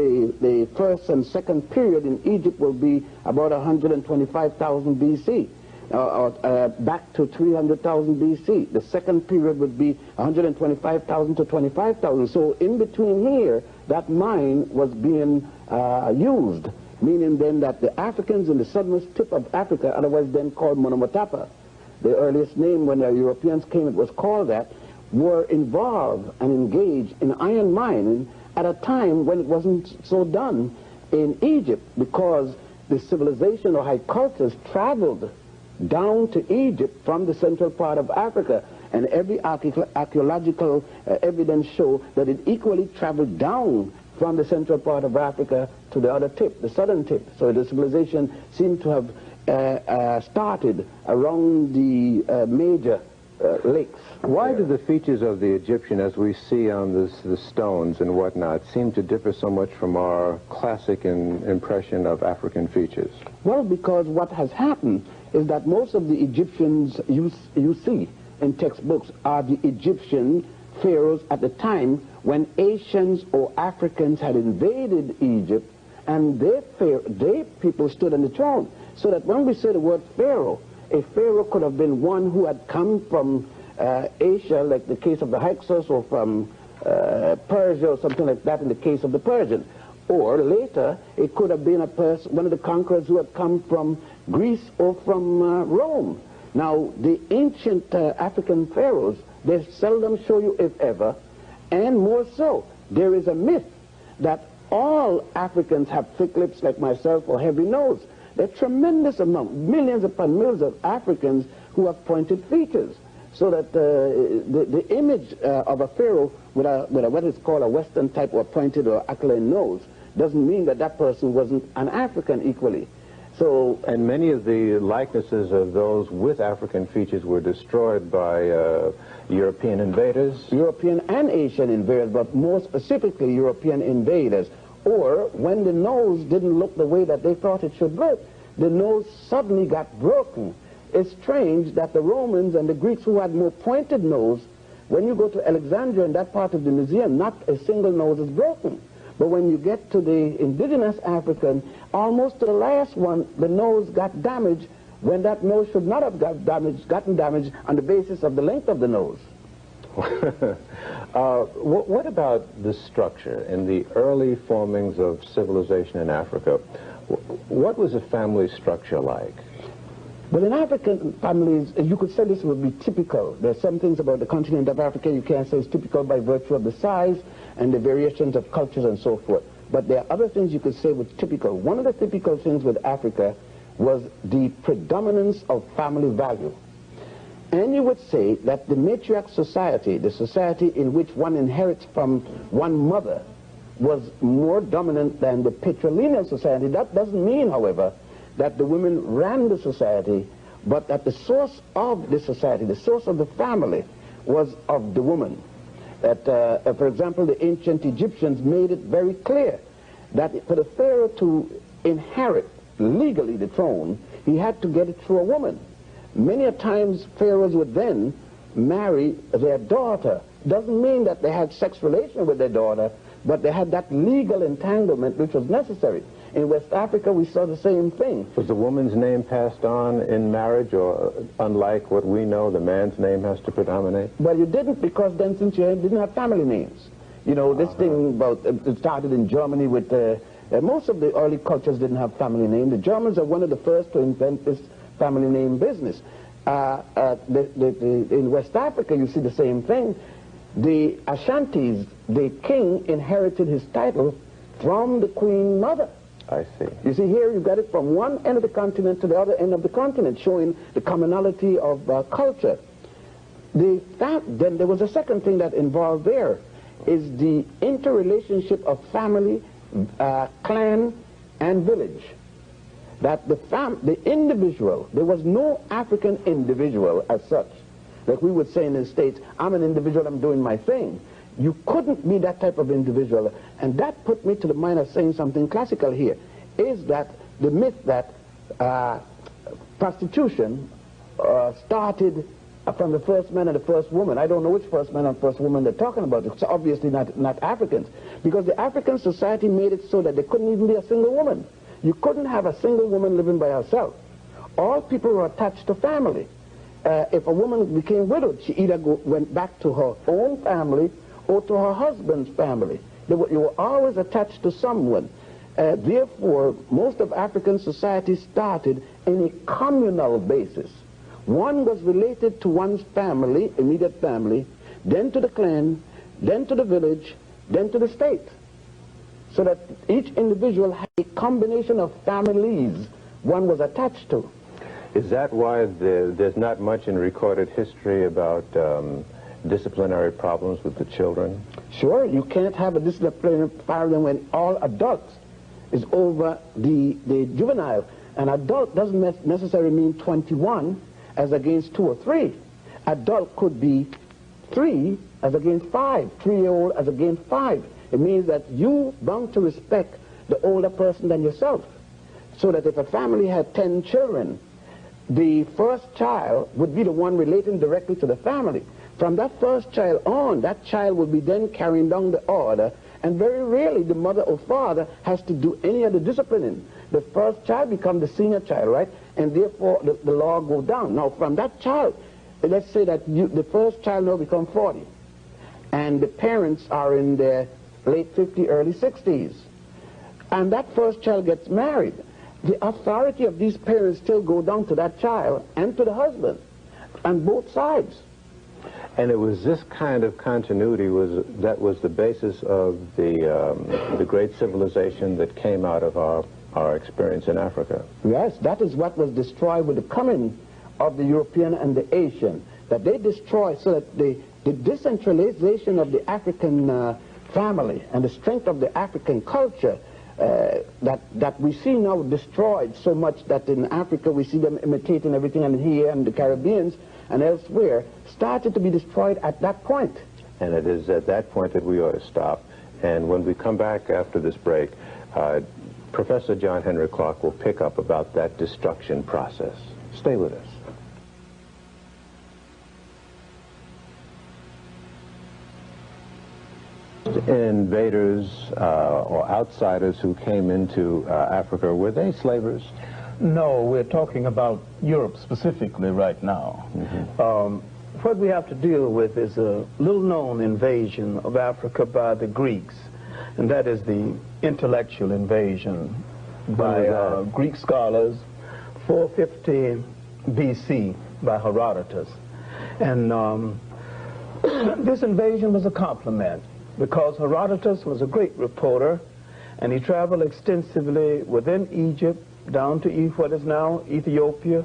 the first and second period in Egypt will be about 125,000 BC. Back to 300,000 BC. The second period would be 125,000 to 25,000. So in between here, that mine was being used, meaning then that the Africans in the southernmost tip of Africa, otherwise then called Monomotapa, the earliest name when the Europeans came, it was called that, were involved and engaged in iron mining at a time when it wasn't so done in Egypt, because the civilization or high cultures traveled down to Egypt from the central part of Africa, and every archaeological evidence show that it equally traveled down from the central part of Africa to the other tip, the southern tip. So the civilization seemed to have started around the major lakes. Why do the features of the Egyptian, as we see on the stones and whatnot, seem to differ so much from our classic impression of African features? Well, because what has happened is that most of the Egyptians you see in textbooks are the Egyptian pharaohs at the time when Asians or Africans had invaded Egypt, and their people stood on the throne. So that when we say the word pharaoh, A pharaoh could have been one who had come from Asia, like the case of the Hyksos, or from Persia, or something like that in the case of the Persian. Or later, it could have been one of the conquerors who had come from Greece or from Rome. Now, the ancient African pharaohs, they seldom show you, if ever, and more so, there is a myth that all Africans have thick lips like myself or heavy nose. There are tremendous amount, millions upon millions of Africans who have pointed features. So that the image of a pharaoh with what is called a Western type or pointed or aquiline nose doesn't mean that that person wasn't an African equally. So, and many of the likenesses of those with African features were destroyed by European invaders? European and Asian invaders, but more specifically European invaders. Or when the nose didn't look the way that they thought it should look, the nose suddenly got broken. It's strange that the Romans and the Greeks, who had more pointed nose, when you go to Alexandria in that part of the museum, not a single nose is broken. But when you get to the indigenous African, almost to the last one, the nose got damaged when that nose should not have gotten damaged on the basis of the length of the nose. What about the structure in the early formings of civilization in Africa? What was a family structure like? Well, in African families, you could say this would be typical. There's some things about the continent of Africa you can't say is typical by virtue of the size and the variations of cultures and so forth. But there are other things you could say were typical. One of the typical things with Africa was the predominance of family value. And you would say that the matriarch society, the society in which one inherits from one mother, was more dominant than the patrilineal society. That doesn't mean, however, that the women ran the society, but that the source of the society, the source of the family, was of the woman. That, for example, the ancient Egyptians made it very clear that for the pharaoh to inherit legally the throne, he had to get it through a woman. Many a times pharaohs would then marry their daughter. Doesn't mean that they had sex relation with their daughter, but they had that legal entanglement which was necessary. In West Africa, we saw the same thing. Was the woman's name passed on in marriage, or unlike what we know, the man's name has to predominate? Well, you didn't, because then since you didn't have family names. You know, this thing about, it started in Germany with, most of the early cultures didn't have family names. The Germans are one of the first to invent this family name business. In West Africa, you see the same thing. The Ashantis, the king inherited his title from the queen mother. I see. You see here, you got it from one end of the continent to the other end of the continent, showing the commonality of culture. Then there was a second thing that involved there, is the interrelationship of family, clan, and village. That the individual, there was no African individual as such. Like we would say in the States, I'm an individual, I'm doing my thing. You couldn't be that type of individual. And that put me to the mind of saying something classical here, is that the myth that prostitution started from the first man and the first woman. I don't know which first man and first woman they're talking about. It's obviously not Africans. Because the African society made it so that there couldn't even be a single woman. You couldn't have a single woman living by herself. All people were attached to family. If a woman became widowed, she either went back to her own family or to her husband's family. You were always attached to someone. Therefore, most of African society started in a communal basis. One was related to one's family, immediate family, then to the clan, then to the village, then to the state. So that each individual had a combination of families one was attached to. Is that why there's not much in recorded history about disciplinary problems with the children? Sure, you can't have a disciplinary problem when all adults is over the juvenile. An adult doesn't necessarily mean 21 as against 2 or 3. Adult could be 3 as against 5, 3-year-old as against 5. It means that you bound to respect the older person than yourself. So that if a family had 10 children, the first child would be the one relating directly to the family. From that first child on, that child will be then carrying down the order, and very rarely the mother or father has to do any of the disciplining. the first child becomes the senior child, right? And therefore the law goes down. Now from that child, let's say that the first child now becomes 40, and the parents are in their late 50s, early 60s, and that first child gets married. The authority of these parents still go down to that child and to the husband, on both sides. And it was this kind of continuity that was the basis of the great civilization that came out of our experience in Africa. Yes, that is what was destroyed with the coming of the European and the Asian, that they destroyed, so that the decentralization of the African family and the strength of the African culture that we see now destroyed so much that in Africa we see them imitating everything, and here and the Caribbeans and elsewhere started to be destroyed at that point. And it is at that point that we ought to stop. And when we come back after this break, Professor John Henrik Clarke will pick up about that destruction process. Stay with us. Invaders or outsiders who came into Africa, were they slavers? No, we're talking about Europe specifically right now. What we have to deal with is a little-known invasion of Africa by the Greeks, and that is the intellectual invasion by Greek scholars, 415 BC by Herodotus. And this invasion was a compliment, because Herodotus was a great reporter, and he traveled extensively within Egypt, down to what is now Ethiopia,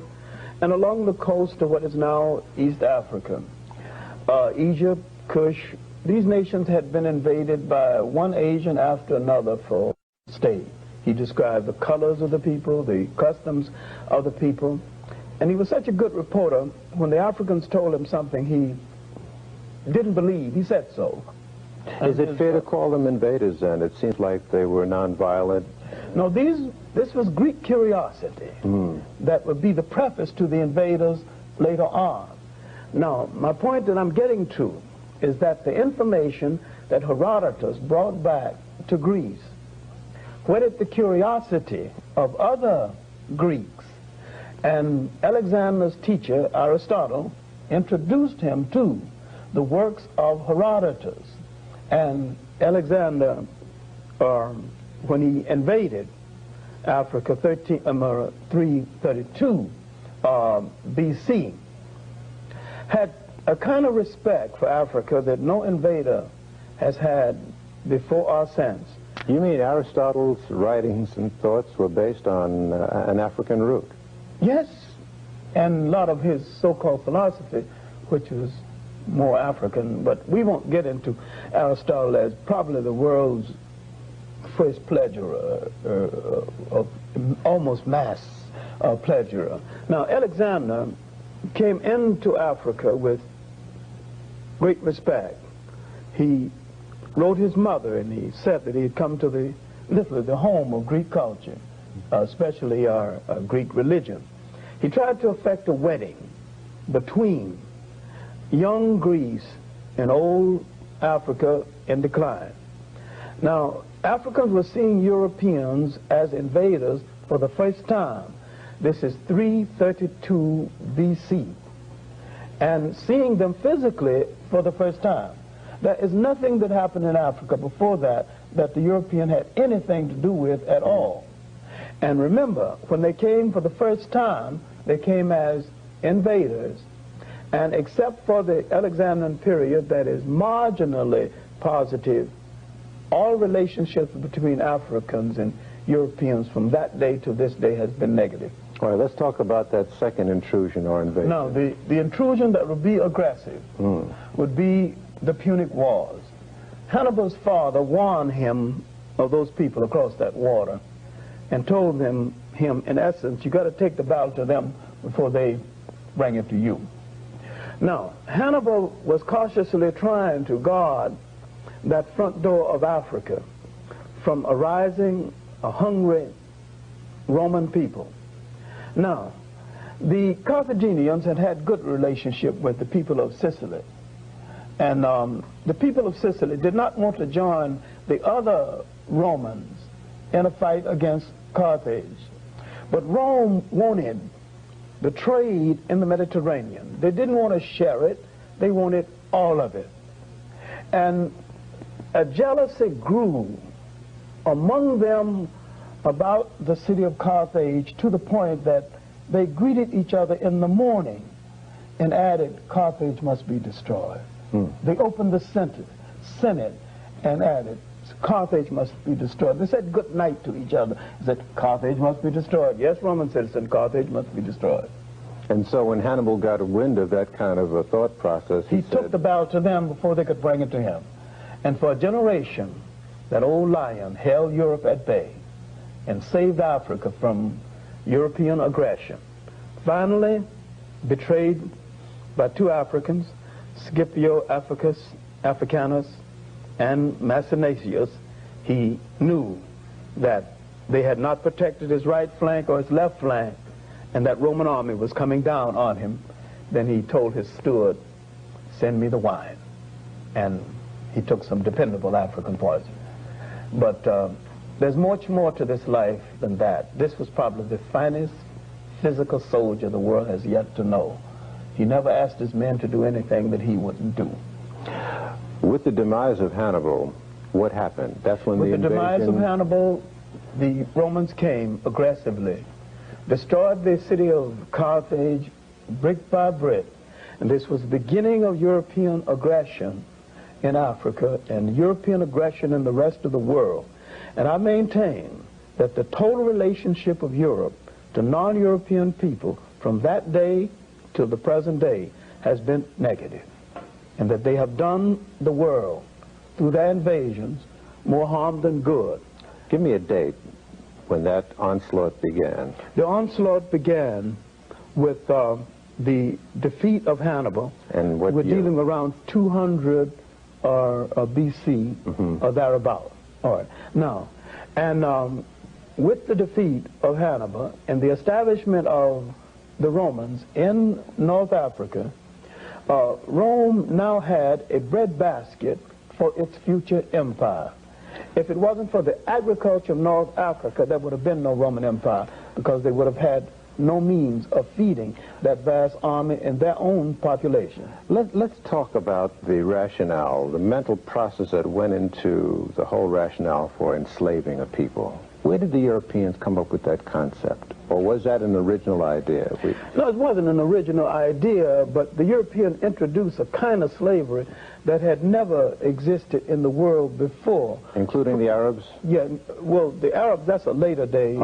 and along the coast of what is now East Africa. Egypt, Kush, these nations had been invaded by one Asian after another for state. He described the colors of the people, the customs of the people, and he was such a good reporter, when the Africans told him something he didn't believe, he said so. Is it fair to call them invaders then? It seems like they were nonviolent. No, this was Greek curiosity that would be the preface to the invaders later on. Now, my point that I'm getting to is that the information that Herodotus brought back to Greece whetted the curiosity of other Greeks, and Alexander's teacher, Aristotle, introduced him to the works of Herodotus. And Alexander, when he invaded Africa 332 BC, had a kind of respect for Africa that no invader has had before or since. You mean Aristotle's writings and thoughts were based on an African root? Yes, and a lot of his so-called philosophy, which was more African, but we won't get into Aristotle as probably the world's first pleasurer, almost mass pleasurer. Now, Alexander came into Africa with great respect. He wrote his mother, and he said that he had come to literally the home of Greek culture, especially our Greek religion. He tried to effect a wedding between young Greece and old Africa in decline. Now, Africans were seeing Europeans as invaders for the first time. This is 332 BC. And seeing them physically for the first time. There is nothing that happened in Africa before that the European had anything to do with at all. And remember, when they came for the first time, they came as invaders. And except for the Alexandrian period that is marginally positive, all relationships between Africans and Europeans from that day to this day has been negative. All right, let's talk about that second intrusion or invasion. Now, the intrusion that would be aggressive would be the Punic Wars. Hannibal's father warned him of those people across that water and told him in essence, you got to take the battle to them before they bring it to you. Now, Hannibal was cautiously trying to guard that front door of Africa from arising a hungry Roman people. Now, the Carthaginians had good relationship with the people of Sicily. And the people of Sicily did not want to join the other Romans in a fight against Carthage. But Rome wanted the trade in the Mediterranean. They didn't want to share it. They wanted all of it. And a jealousy grew among them about the city of Carthage to the point that they greeted each other in the morning and added, Carthage must be destroyed. They opened the Senate and added, Carthage must be destroyed. They said good night to each other. They said, Carthage must be destroyed. Yes, Roman citizen, Carthage must be destroyed. And so when Hannibal got a wind of that kind of a thought process, he took the battle to them before they could bring it to him. And for a generation, that old lion held Europe at bay and saved Africa from European aggression. Finally, betrayed by two Africans, Scipio Africanus and Maecenaeus, he knew that they had not protected his right flank or his left flank, and that Roman army was coming down on him. Then he told his steward, send me the wine. And he took some dependable African poison. But there's much more to this life than that. This was probably the finest physical soldier the world has yet to know. He never asked his men to do anything that he wouldn't do. With the demise of Hannibal, what happened? That's when With the demise of Hannibal, the Romans came aggressively, destroyed the city of Carthage brick by brick, and this was the beginning of European aggression in Africa and European aggression in the rest of the world. And I maintain that the total relationship of Europe to non-European people from that day till the present day has been negative, and that they have done the world through their invasions more harm than good. Give me a date when that onslaught began. The onslaught began with the defeat of Hannibal. And what We're year? dealing around 200 BC or thereabout. All right. Now, and with the defeat of Hannibal and the establishment of the Romans in North Africa, Rome now had a breadbasket for its future empire. If it wasn't for the agriculture of North Africa, there would have been no Roman Empire, because they would have had no means of feeding that vast army and their own population. Let's talk about the rationale, the mental process that went into the whole rationale for enslaving a people. Where did the Europeans come up with that concept? Or was that an original idea? No, it wasn't an original idea, but the Europeans introduced a kind of slavery that had never existed in the world before. Including the Arabs? Yeah, well, the Arabs, that's a later day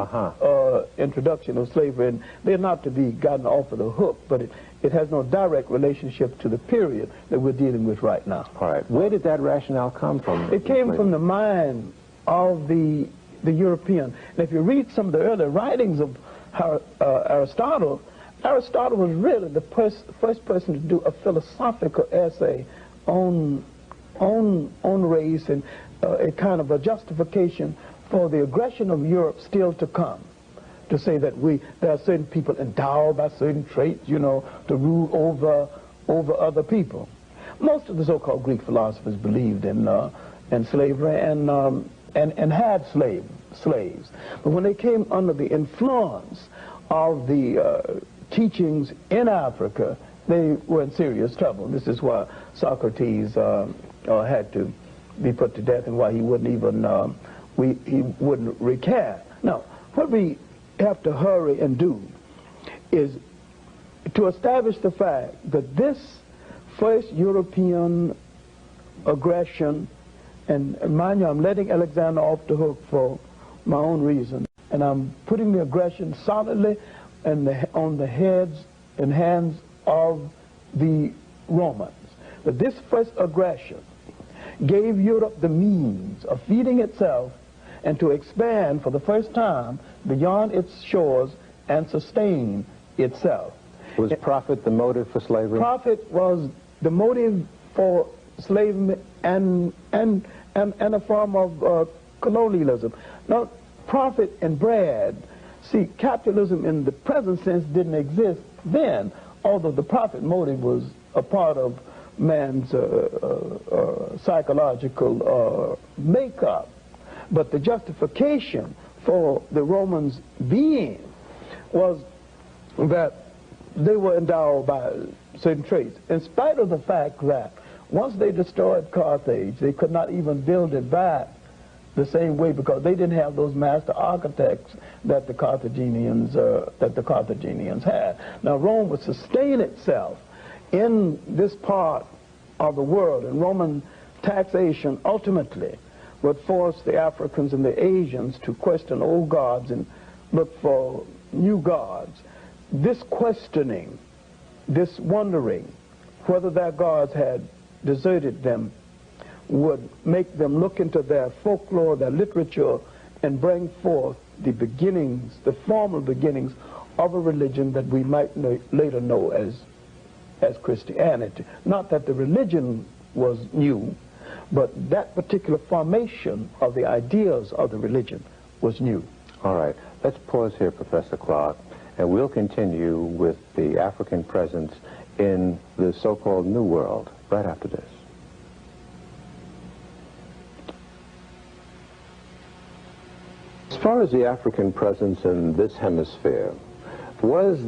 introduction of slavery, and they're not to be gotten off of the hook, but it has no direct relationship to the period that we're dealing with right now. All right. Where did that rationale come from? It came from the mind of the European. And if you read some of the early writings of Aristotle, Aristotle was really the first person to do a philosophical essay on race and a kind of a justification for the aggression of Europe still to come. To say that there are certain people endowed by certain traits, you know, to rule over other people. Most of the so-called Greek philosophers believed in slavery and had slaves. But when they came under the influence of the teachings in Africa, they were in serious trouble. This is why Socrates had to be put to death, and why he wouldn't even he wouldn't recant. Now, what we have to hurry and do is to establish the fact that this first European aggression, and mind you, I'm letting Alexander off the hook for my own reason, and I'm putting the aggression solidly on the heads and hands of the Romans. That this first aggression gave Europe the means of feeding itself and to expand for the first time beyond its shores and sustain itself. Was profit the motive for slavery? Profit was the motive for slavery and a form of colonialism. Now, profit and bread. See, capitalism in the present sense didn't exist then, although the profit motive was a part of man's psychological makeup. But the justification for the Romans being was that they were endowed by certain traits, in spite of the fact that once they destroyed Carthage, they could not even build it back the same way because they didn't have those master architects that the Carthaginians had. Now Rome would sustain itself in this part of the world, and Roman taxation ultimately would force the Africans and the Asians to question old gods and look for new gods. This questioning, this wondering whether their gods had deserted them would make them look into their folklore, their literature, and bring forth the beginnings, the formal beginnings of a religion that we might later know as Christianity. Not that the religion was new, but that particular formation of the ideas of the religion was new. All right, let's pause here, Professor Clark, and we'll continue with the African presence in the so-called New World right after this. As far as the African presence in this hemisphere, was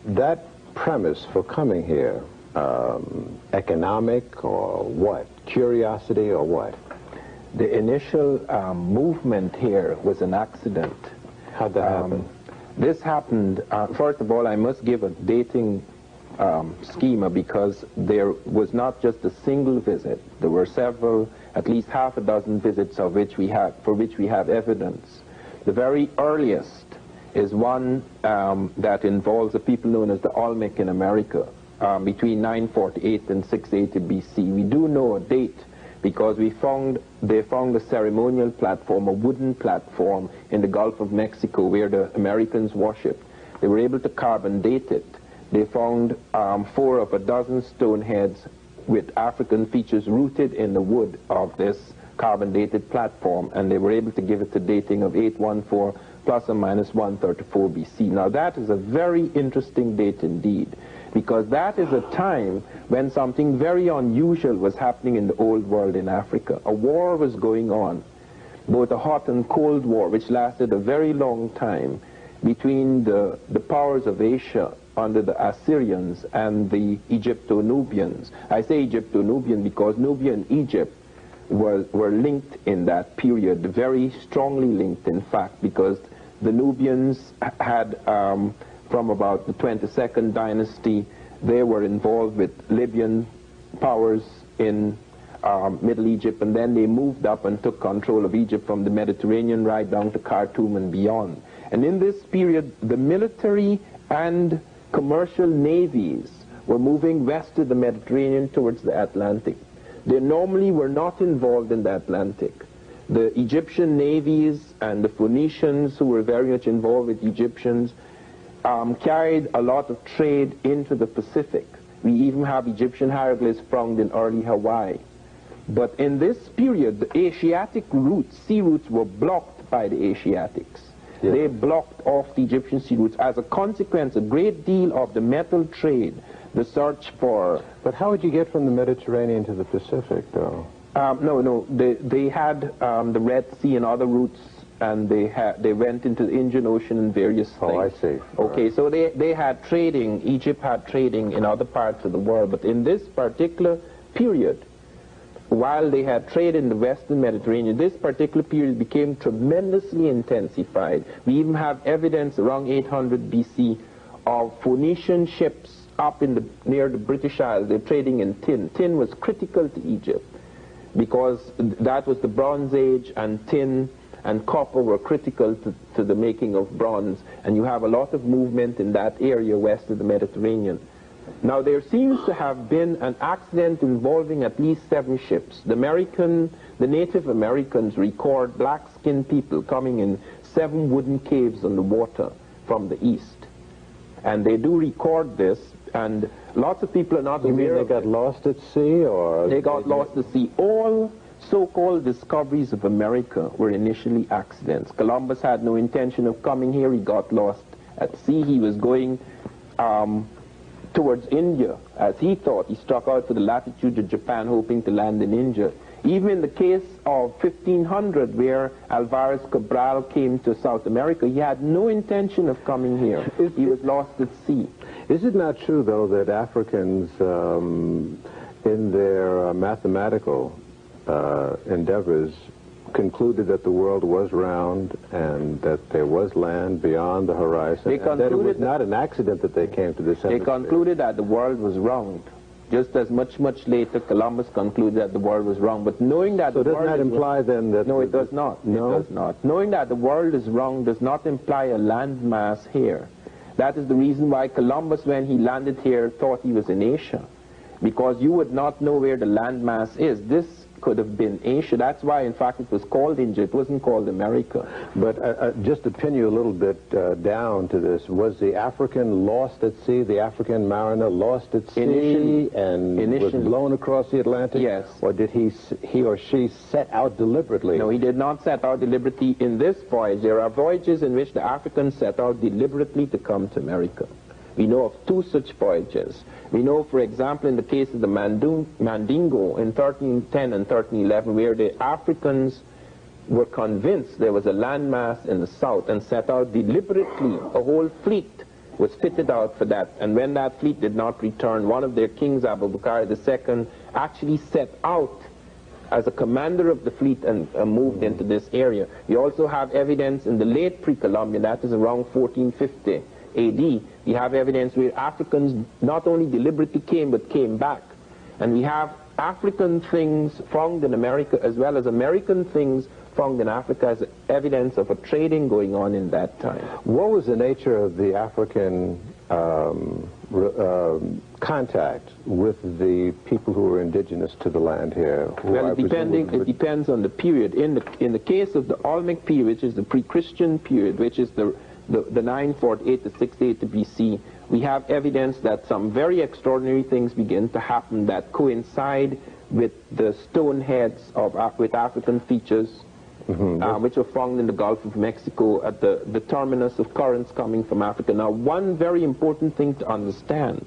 that premise for coming here economic or what? Curiosity or what? The initial movement here was an accident. How'd that happen? This happened, first of all, I must give a dating schema because there was not just a single visit. There were several, at least half a dozen visits for which we have evidence. The very earliest is one that involves the people known as the Olmec in America, between 948 and 680 BC. We do know a date because they found a ceremonial platform, a wooden platform in the Gulf of Mexico where the Americans worshipped. They were able to carbon date it. They found 4 of a dozen stone heads with African features rooted in the wood of this carbon dated platform, and they were able to give it a dating of 814 plus or minus 134 BC. Now that is a very interesting date indeed, because that is a time when something very unusual was happening in the old world in Africa. A war was going on, both a hot and cold war, which lasted a very long time between the powers of Asia under the Assyrians and the Egypto-Nubians. I say Egypto-Nubian because Nubia and Egypt were linked in that period, very strongly linked in fact, because the Nubians had, from about the 22nd dynasty, they were involved with Libyan powers in Middle Egypt, and then they moved up and took control of Egypt from the Mediterranean right down to Khartoum and beyond. And in this period, the military and commercial navies were moving west of the Mediterranean towards the Atlantic. They normally were not involved in the Atlantic. The Egyptian navies and the Phoenicians, who were very much involved with Egyptians, carried a lot of trade into the Pacific. We even have Egyptian hieroglyphs found in early Hawaii. But in this period, the Asiatic routes, sea routes, were blocked by the Asiatics. Yeah. They blocked off the Egyptian sea routes. As a consequence, a great deal of the metal trade, the search for... But how would you get from the Mediterranean to the Pacific, though? No, they had the Red Sea and other routes, and they went into the Indian Ocean and various things. Oh, I see. Okay, so they had trading, Egypt had trading in other parts of the world, but in this particular period, while they had trade in the Western Mediterranean, this particular period became tremendously intensified. We even have evidence around 800 BC of Phoenician ships up in near the British Isles. They're trading in tin. Tin was critical to Egypt because that was the Bronze Age, and tin and copper were critical to the making of bronze. And you have a lot of movement in that area west of the Mediterranean. Now there seems to have been an accident involving at least 7 ships. The Native Americans record black-skinned people coming in 7 wooden caves on the water from the east. And they do record this, and lots of people are not aware. You mean they got lost at sea, or? They got lost at sea. All so-called discoveries of America were initially accidents. Columbus had no intention of coming here. He got lost at sea. He was going towards India, as he thought. He struck out for the latitude of Japan, hoping to land in India. Even in the case of 1500, where Alvarez Cabral came to South America, he had no intention of coming here. He was lost at sea. Is it not true, though, that Africans, in their mathematical endeavors, concluded that the world was round and that there was land beyond the horizon, and that it was not an accident that they came to this hemisphere? They concluded that the world was round. Just as much later, Columbus concluded that the world was round. But knowing that so doesn't that imply then that... No, it does not. No? It does not. Knowing that the world is round does not imply a landmass here. That is the reason why Columbus, when he landed here, thought he was in Asia. Because you would not know where the landmass is. This could have been Asia. That's why, in fact, it was called India. It wasn't called America. But just to pin you a little bit down to this, was the African lost at sea, the African mariner lost at sea and was blown across the Atlantic? Yes. Or did he or she set out deliberately? No, he did not set out deliberately in this voyage. There are voyages in which the Africans set out deliberately to come to America. We know of two such voyages. We know, for example, in the case of the Mandingo in 1310 and 1311, where the Africans were convinced there was a landmass in the south and set out deliberately. A whole fleet was fitted out for that. And when that fleet did not return, one of their kings, Abubakar II, actually set out as a commander of the fleet and moved into this area. We also have evidence in the late pre-Columbian, that is around 1450 AD, we have evidence where Africans not only deliberately came, but came back. And we have African things found in America as well as American things found in Africa as evidence of a trading going on in that time. What was the nature of the African contact with the people who were indigenous to the land here? Well, it depends on the period. In the case of the Olmec period, which is the pre-Christian period, which is the 948 to 680 BC, we have evidence that some very extraordinary things begin to happen that coincide with the stone heads with African features, which were found in the Gulf of Mexico at the terminus of currents coming from Africa. Now, one very important thing to understand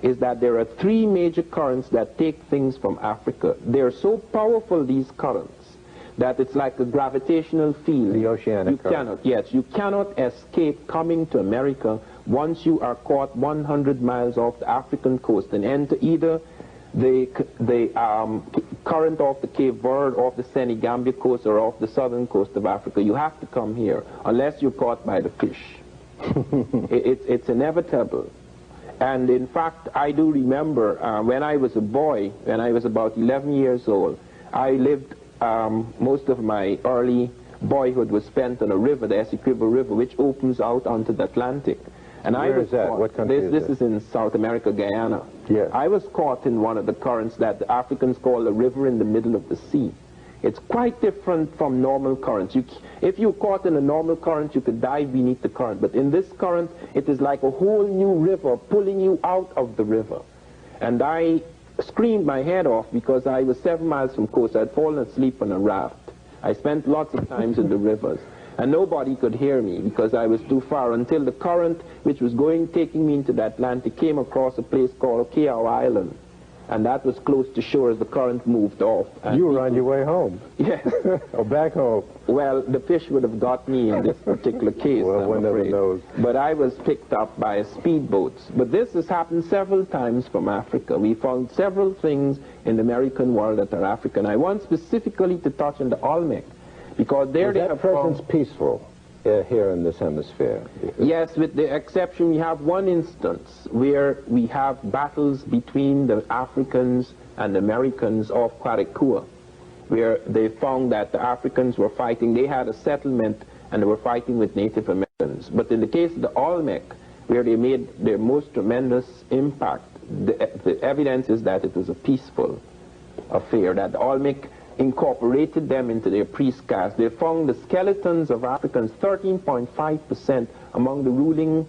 is that there are three major currents that take things from Africa. They are so powerful, these currents, that it's like a gravitational field. The oceanic current. You cannot escape coming to America once you are caught 100 miles off the African coast and enter either the current off the Cape Verde, off the Senegambia coast, or off the southern coast of Africa. You have to come here, unless you're caught by the fish. It's inevitable. And in fact, I do remember when I was a boy, when I was about 11 years old, I lived most of my early boyhood was spent on a river, the Essequibo River, which opens out onto the Atlantic. And Where is that? What country is this is in South America, Guyana. Yes. I was caught in one of the currents that the Africans call a river in the middle of the sea. It's quite different from normal currents. If you're caught in a normal current, you could dive beneath the current. But in this current, it is like a whole new river pulling you out of the river. And I screamed my head off because I was 7 miles from coast. I'd fallen asleep on a raft. I spent lots of times in the rivers. And nobody could hear me because I was too far until the current, which was taking me into the Atlantic, came across a place called Keough Island. And that was close to shore as the current moved off. You were on your way home? Yes. Or back home? Well, the fish would have got me in this particular case, well, one never knows. But I was picked up by speedboats. But this has happened several times from Africa. We found several things in the American world that are African. I want specifically to touch on the Olmec, because there they have presence peaceful here in this hemisphere? Yes, with the exception, we have one instance where we have battles between the Africans and the Americans off Quaricoa, where they found that the Africans were fighting. They had a settlement and they were fighting with Native Americans. But in the case of the Olmec, where they made their most tremendous impact, the evidence is that it was a peaceful affair, that the Olmec incorporated them into their priest caste. They found the skeletons of Africans, 13.5% among the ruling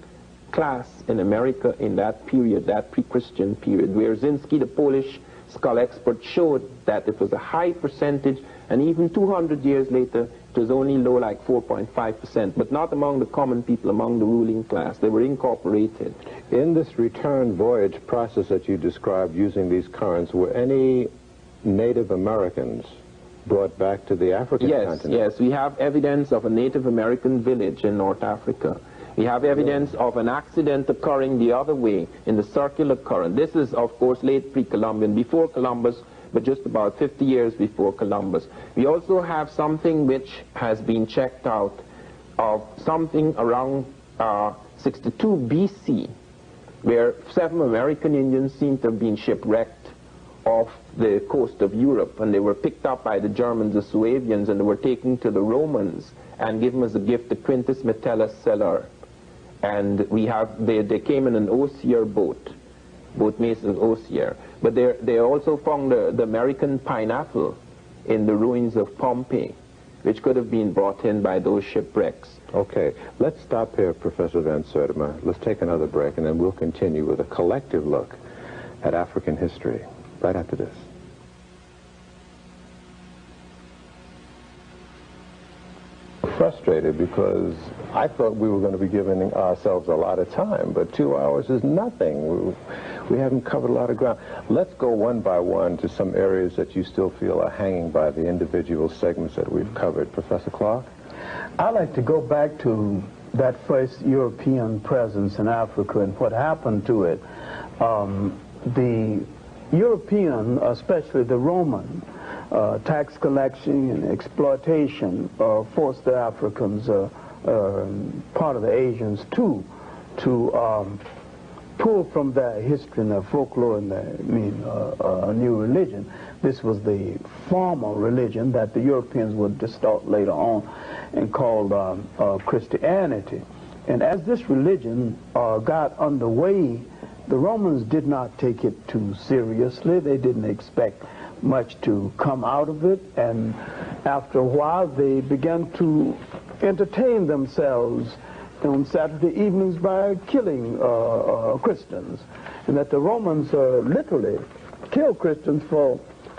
class in America in that period, that pre-Christian period, where Zinski, the Polish skull expert, showed that it was a high percentage, and even 200 years later, it was only low, like 4.5%, but not among the common people, among the ruling class. They were incorporated. In this return voyage process that you described using these currents, were any Native Americans brought back to the African continent. Yes, we have evidence of a Native American village in North Africa. We have evidence of an accident occurring the other way in the circular current. This is, of course, late pre-Columbian, before Columbus, but just about 50 years before Columbus. We also have something which has been checked out of something around 62 BC, where 7 American Indians seem to have been shipwrecked off the coast of Europe, and they were picked up by the Germans, the Suavians, and they were taken to the Romans and given as a gift the Quintus Metellus Celer. And we have, they came in an osier boat Mason's osier. But they also found the American pineapple in the ruins of Pompeii, which could have been brought in by those shipwrecks. Okay, let's stop here, Professor Van Sertima. Let's take another break, and then we'll continue with a collective look at African history right after this. Frustrated because I thought we were going to be giving ourselves a lot of time, but 2 hours is nothing. We haven't covered a lot of ground. Let's go one by one to some areas that you still feel are hanging by the individual segments that we've covered. Professor Clark? I'd like to go back to that first European presence in Africa and what happened to it. The European, especially the Roman, tax collection and exploitation forced the Africans, part of the Asians too, to pull from their history and their folklore and their, a new religion. This was the formal religion that the Europeans would distort later on and called Christianity. And as this religion got underway, the Romans did not take it too seriously. They didn't expect much to come out of it, and after a while they began to entertain themselves on Saturday evenings by killing Christians, and that the Romans literally killed Christians for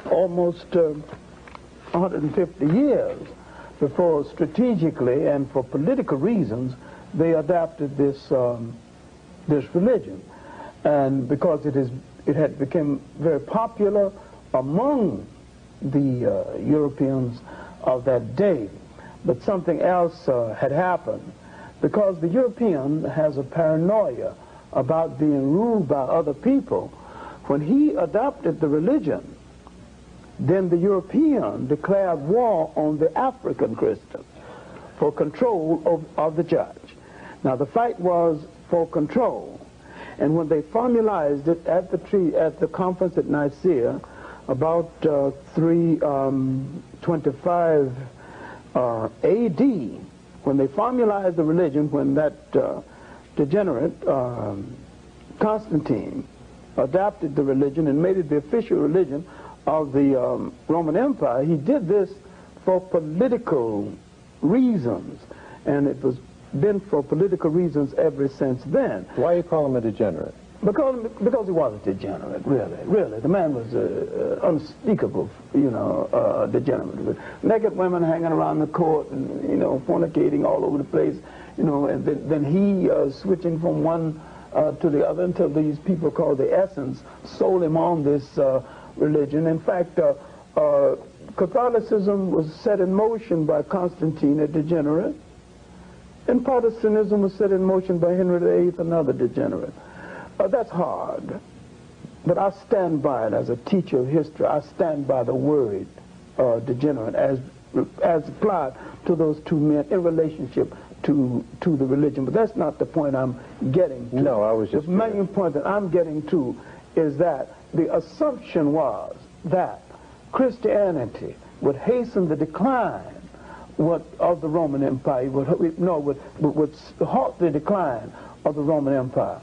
almost 150 years before strategically and for political reasons they adapted this religion. And because it had become very popular among the Europeans of that day. But something else had happened, because the European has a paranoia about being ruled by other people. When he adopted the religion, then the European declared war on the African Christians for control of the church. Now the fight was for control, and when they formalized it at the conference at Nicaea, about 325 AD, when they formalized the religion, when that degenerate Constantine adopted the religion and made it the official religion of the Roman Empire, he did this for political reasons, and it was been for political reasons ever since then. Why you call him a degenerate? Because he was a degenerate, really. The man was unspeakable, degenerate. With naked women hanging around the court and, fornicating all over the place, and then he switching from one to the other until these people called the Essens sold him on this religion. In fact, Catholicism was set in motion by Constantine, a degenerate, and Protestantism was set in motion by Henry VIII, another degenerate. That's hard, but I stand by it as a teacher of history. I stand by the word degenerate as applied to those two men in relationship to the religion. But that's not the point I'm getting to. No, I was just... The main point that I'm getting to is that the assumption was that Christianity would hasten the decline of the Roman Empire, would halt the decline of the Roman Empire.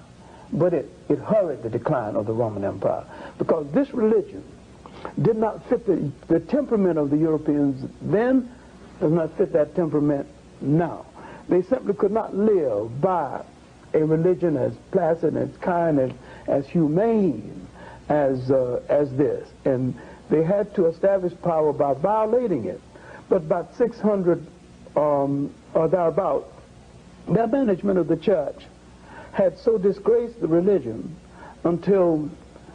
But it hurried the decline of the Roman Empire, because this religion did not fit the temperament of the Europeans then, does not fit that temperament now. They simply could not live by a religion as placid, as kind, as humane as this. And they had to establish power by violating it. But about 600 or thereabout, their management of the church had so disgraced the religion until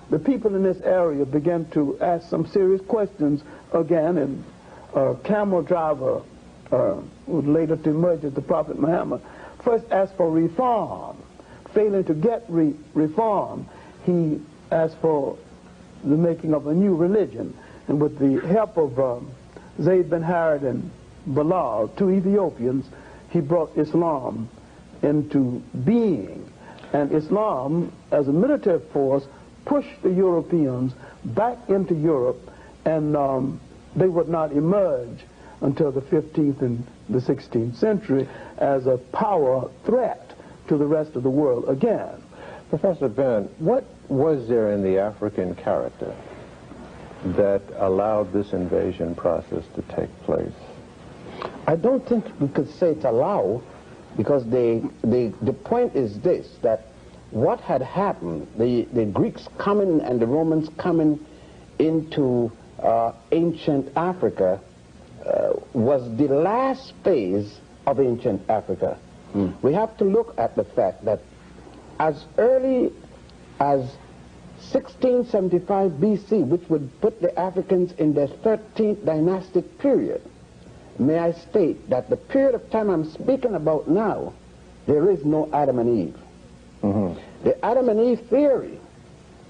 the people in this area began to ask some serious questions again, and camel driver, who was later to emerge as the Prophet Muhammad, first asked for reform. Failing to get reform, he asked for the making of a new religion. And with the help of Zayd bin Harith and Bilal, two Ethiopians, he brought Islam into being. And Islam, as a military force, pushed the Europeans back into Europe, and they would not emerge until the 15th and the 16th century as a power threat to the rest of the world again. Professor Ben, what was there in the African character that allowed this invasion process to take place? I don't think we could say it's allow, because the point is this, that what had happened, the Greeks coming and the Romans coming into ancient Africa was the last phase of ancient Africa. We have to look at the fact that as early as 1675 BC, which would put the Africans in their 13th dynastic period, may I state that the period of time I'm speaking about now, there is no Adam and Eve. The Adam and Eve theory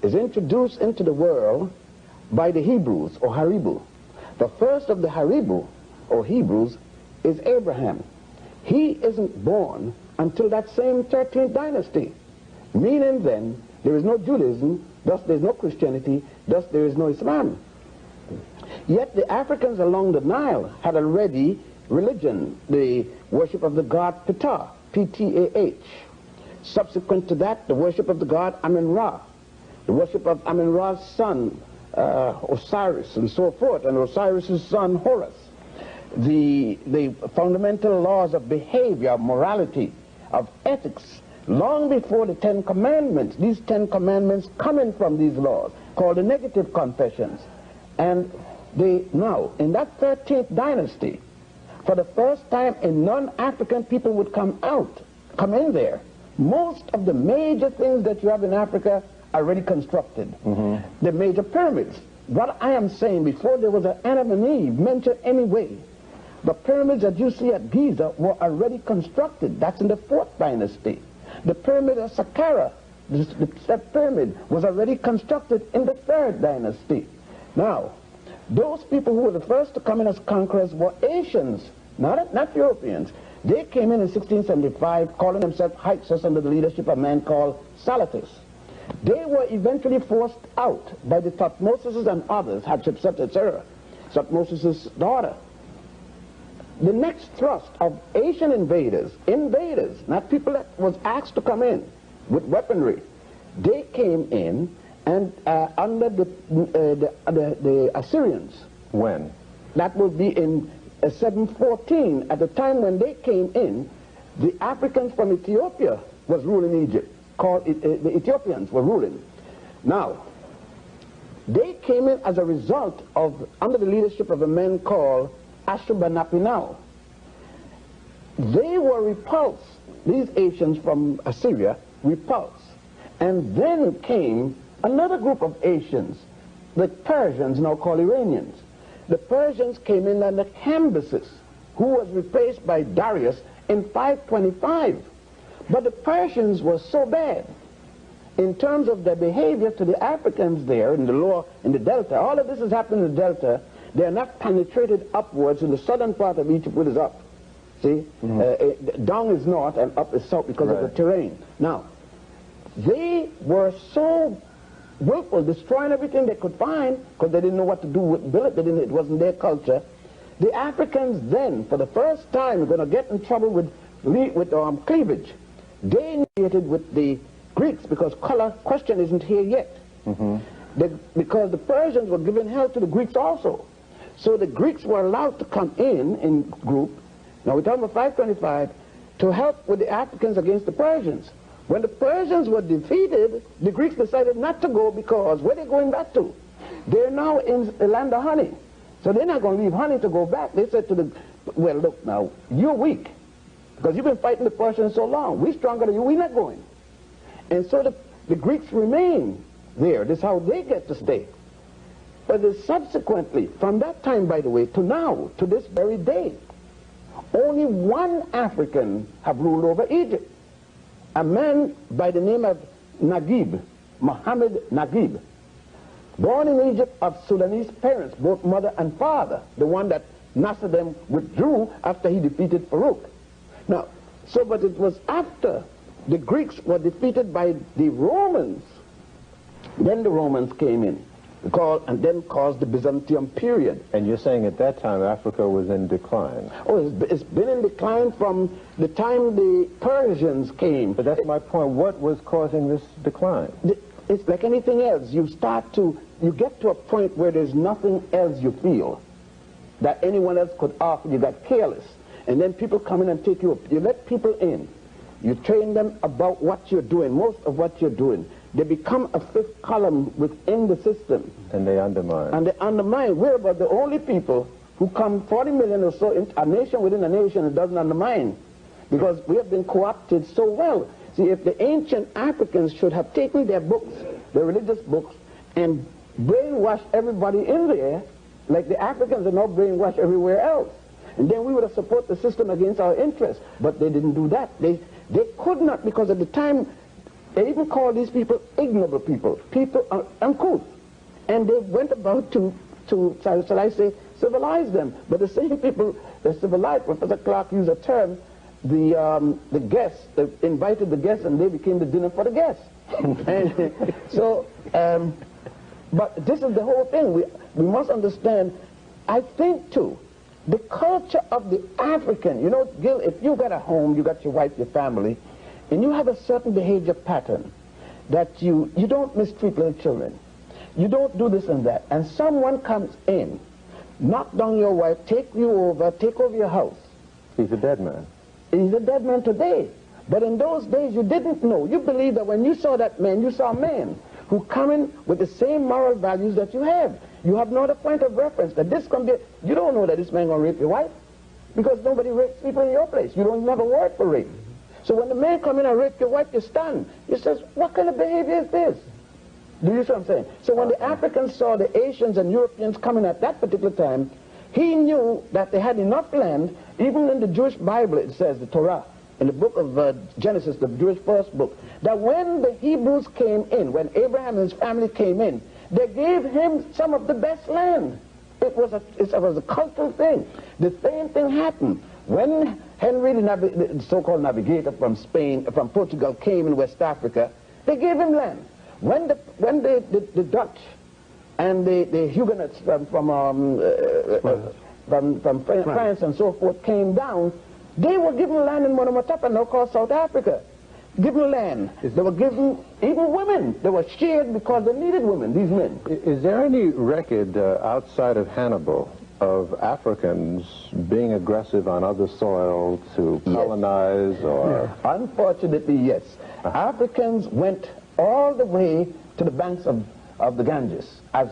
is introduced into the world by the Hebrews, or Haribu. The first of the Haribu, or Hebrews, is Abraham. He isn't born until that same 13th dynasty, meaning then there is no Judaism, thus there is no Christianity, thus there is no Islam. Yet the Africans along the Nile had already religion, the worship of the god Ptah, P-T-A-H. Subsequent to that, the worship of the god Amun-Ra, the worship of Amun-Ra's son Osiris, and so forth, and Osiris's son Horus. The fundamental laws of behavior, of morality, of ethics, long before the Ten Commandments. These Ten Commandments coming from these laws, called the negative confessions. And now, in that 13th dynasty, for the first time a non-African people would come in there. Most of the major things that you have in Africa are already constructed. The major pyramids. What I am saying, before there was an Adam and Eve mentioned anyway, the pyramids that you see at Giza were already constructed. That's in the 4th dynasty. The pyramid of Saqqara, that pyramid, was already constructed in the 3rd dynasty. Now, those people who were the first to come in as conquerors were Asians, not Europeans. They came in 1675, calling themselves Hyksos under the leadership of a man called Salatus. They were eventually forced out by the Thutmosis and others, Hatshepsut, etc., Thutmosis' daughter. The next thrust of Asian invaders, not people that was asked to come in with weaponry, they came in and under the Assyrians. When? That would be in 714. At the time when they came in, the Africans from Ethiopia was ruling Egypt, the Ethiopians were ruling. Now, they came in as a result of, under the leadership of a man called Ashurbanipal. They were repulsed, these Asians from Assyria, repulsed. And then came another group of Asians, the Persians, now called Iranians. The Persians came in under Cambyses, who was replaced by Darius in 525. But the Persians were so bad in terms of their behavior to the Africans there in the delta. All of this has happened in the delta. They are not penetrated upwards in the southern part of Egypt, which is up. See? Down is north and up is south because of the terrain. Now, they were so willful, destroying everything they could find, because they didn't know what to do with build it. It wasn't their culture. The Africans then, for the first time, are going to get in trouble with cleavage. They negotiated with the Greeks, because color question isn't here yet. Because the Persians were giving help to the Greeks also. So the Greeks were allowed to come in group, now we're talking about 525, to help with the Africans against the Persians. When the Persians were defeated, the Greeks decided not to go, because where they're going back to? They're now in the land of honey. So they're not going to leave honey to go back. They said to the, well, look now, you're weak, because you've been fighting the Persians so long. We're stronger than you, we're not going. And so the Greeks remain there. This is how they get to stay. But subsequently, from that time, by the way, to now, to this very day, only one African have ruled over Egypt. A man by the name of Naguib, Mohammed Naguib, born in Egypt of Sudanese parents, both mother and father, the one that Nasser then withdrew after he defeated Farouk. Now, but it was after the Greeks were defeated by the Romans, then the Romans came in, and then caused the Byzantium period. And you're saying at that time Africa was in decline? Oh, it's been in decline from the time the Persians came. But that's my point. What was causing this decline? It's like anything else. You get to a point where there's nothing else you feel that anyone else could offer. You got careless. And then people come in and take you up. You let people in. You train them about what you're doing, most of what you're doing. They become a fifth column within the system. And they undermine. And they undermine. We're about the only people who come 40 million or so, in a nation within a nation that doesn't undermine. Because we have been co-opted so well. See, if the ancient Africans should have taken their books, their religious books, and brainwashed everybody in there, like the Africans are now brainwashed everywhere else. And then we would have supported the system against our interests. But they didn't do that. They could not, because at the time, they even called these people ignoble people, people uncouth. And they went about to shall I say, civilize them. But the same people that civilized, Professor Clark used a term, the guests, they invited the guests and they became the dinner for the guests. And so, but this is the whole thing. We must understand, I think too, the culture of the African, you know, Gil, if you got a home, you got your wife, your family, and you have a certain behavior pattern that you don't mistreat little children, you don't do this and that, and someone comes in, knock down your wife, take over your house. He's a dead man. He's a dead man today. But in those days, you didn't know. You believed that when you saw that man, you saw a man who come in with the same moral values that you have. You have no other point of reference that this can be. You don't know that this man gonna rape your wife because nobody rapes people in your place. You don't even have a word for rape. So when the man come in and rape your wife, you're stunned. You says, what kind of behavior is this? Do you see what I'm saying? So when the Africans saw the Asians and Europeans coming at that particular time, he knew that they had enough land. Even in the Jewish Bible, it says, the Torah, in the book of Genesis, the Jewish first book, that when the Hebrews came in, when Abraham and his family came in, they gave him some of the best land. It was a cultural thing. The same thing happened when Henry, the so-called navigator from Portugal, came in West Africa. They gave him land. When the Dutch and the Huguenots from France and so forth came down, they were given land in Monomotapa, now called South Africa. Given land. They were given, even women, they were shared because they needed women, these men. Is there any record outside of Hannibal of Africans being aggressive on other soil to colonize? Yes. Or? Yeah. Unfortunately, yes. Africans went all the way to the banks of the Ganges as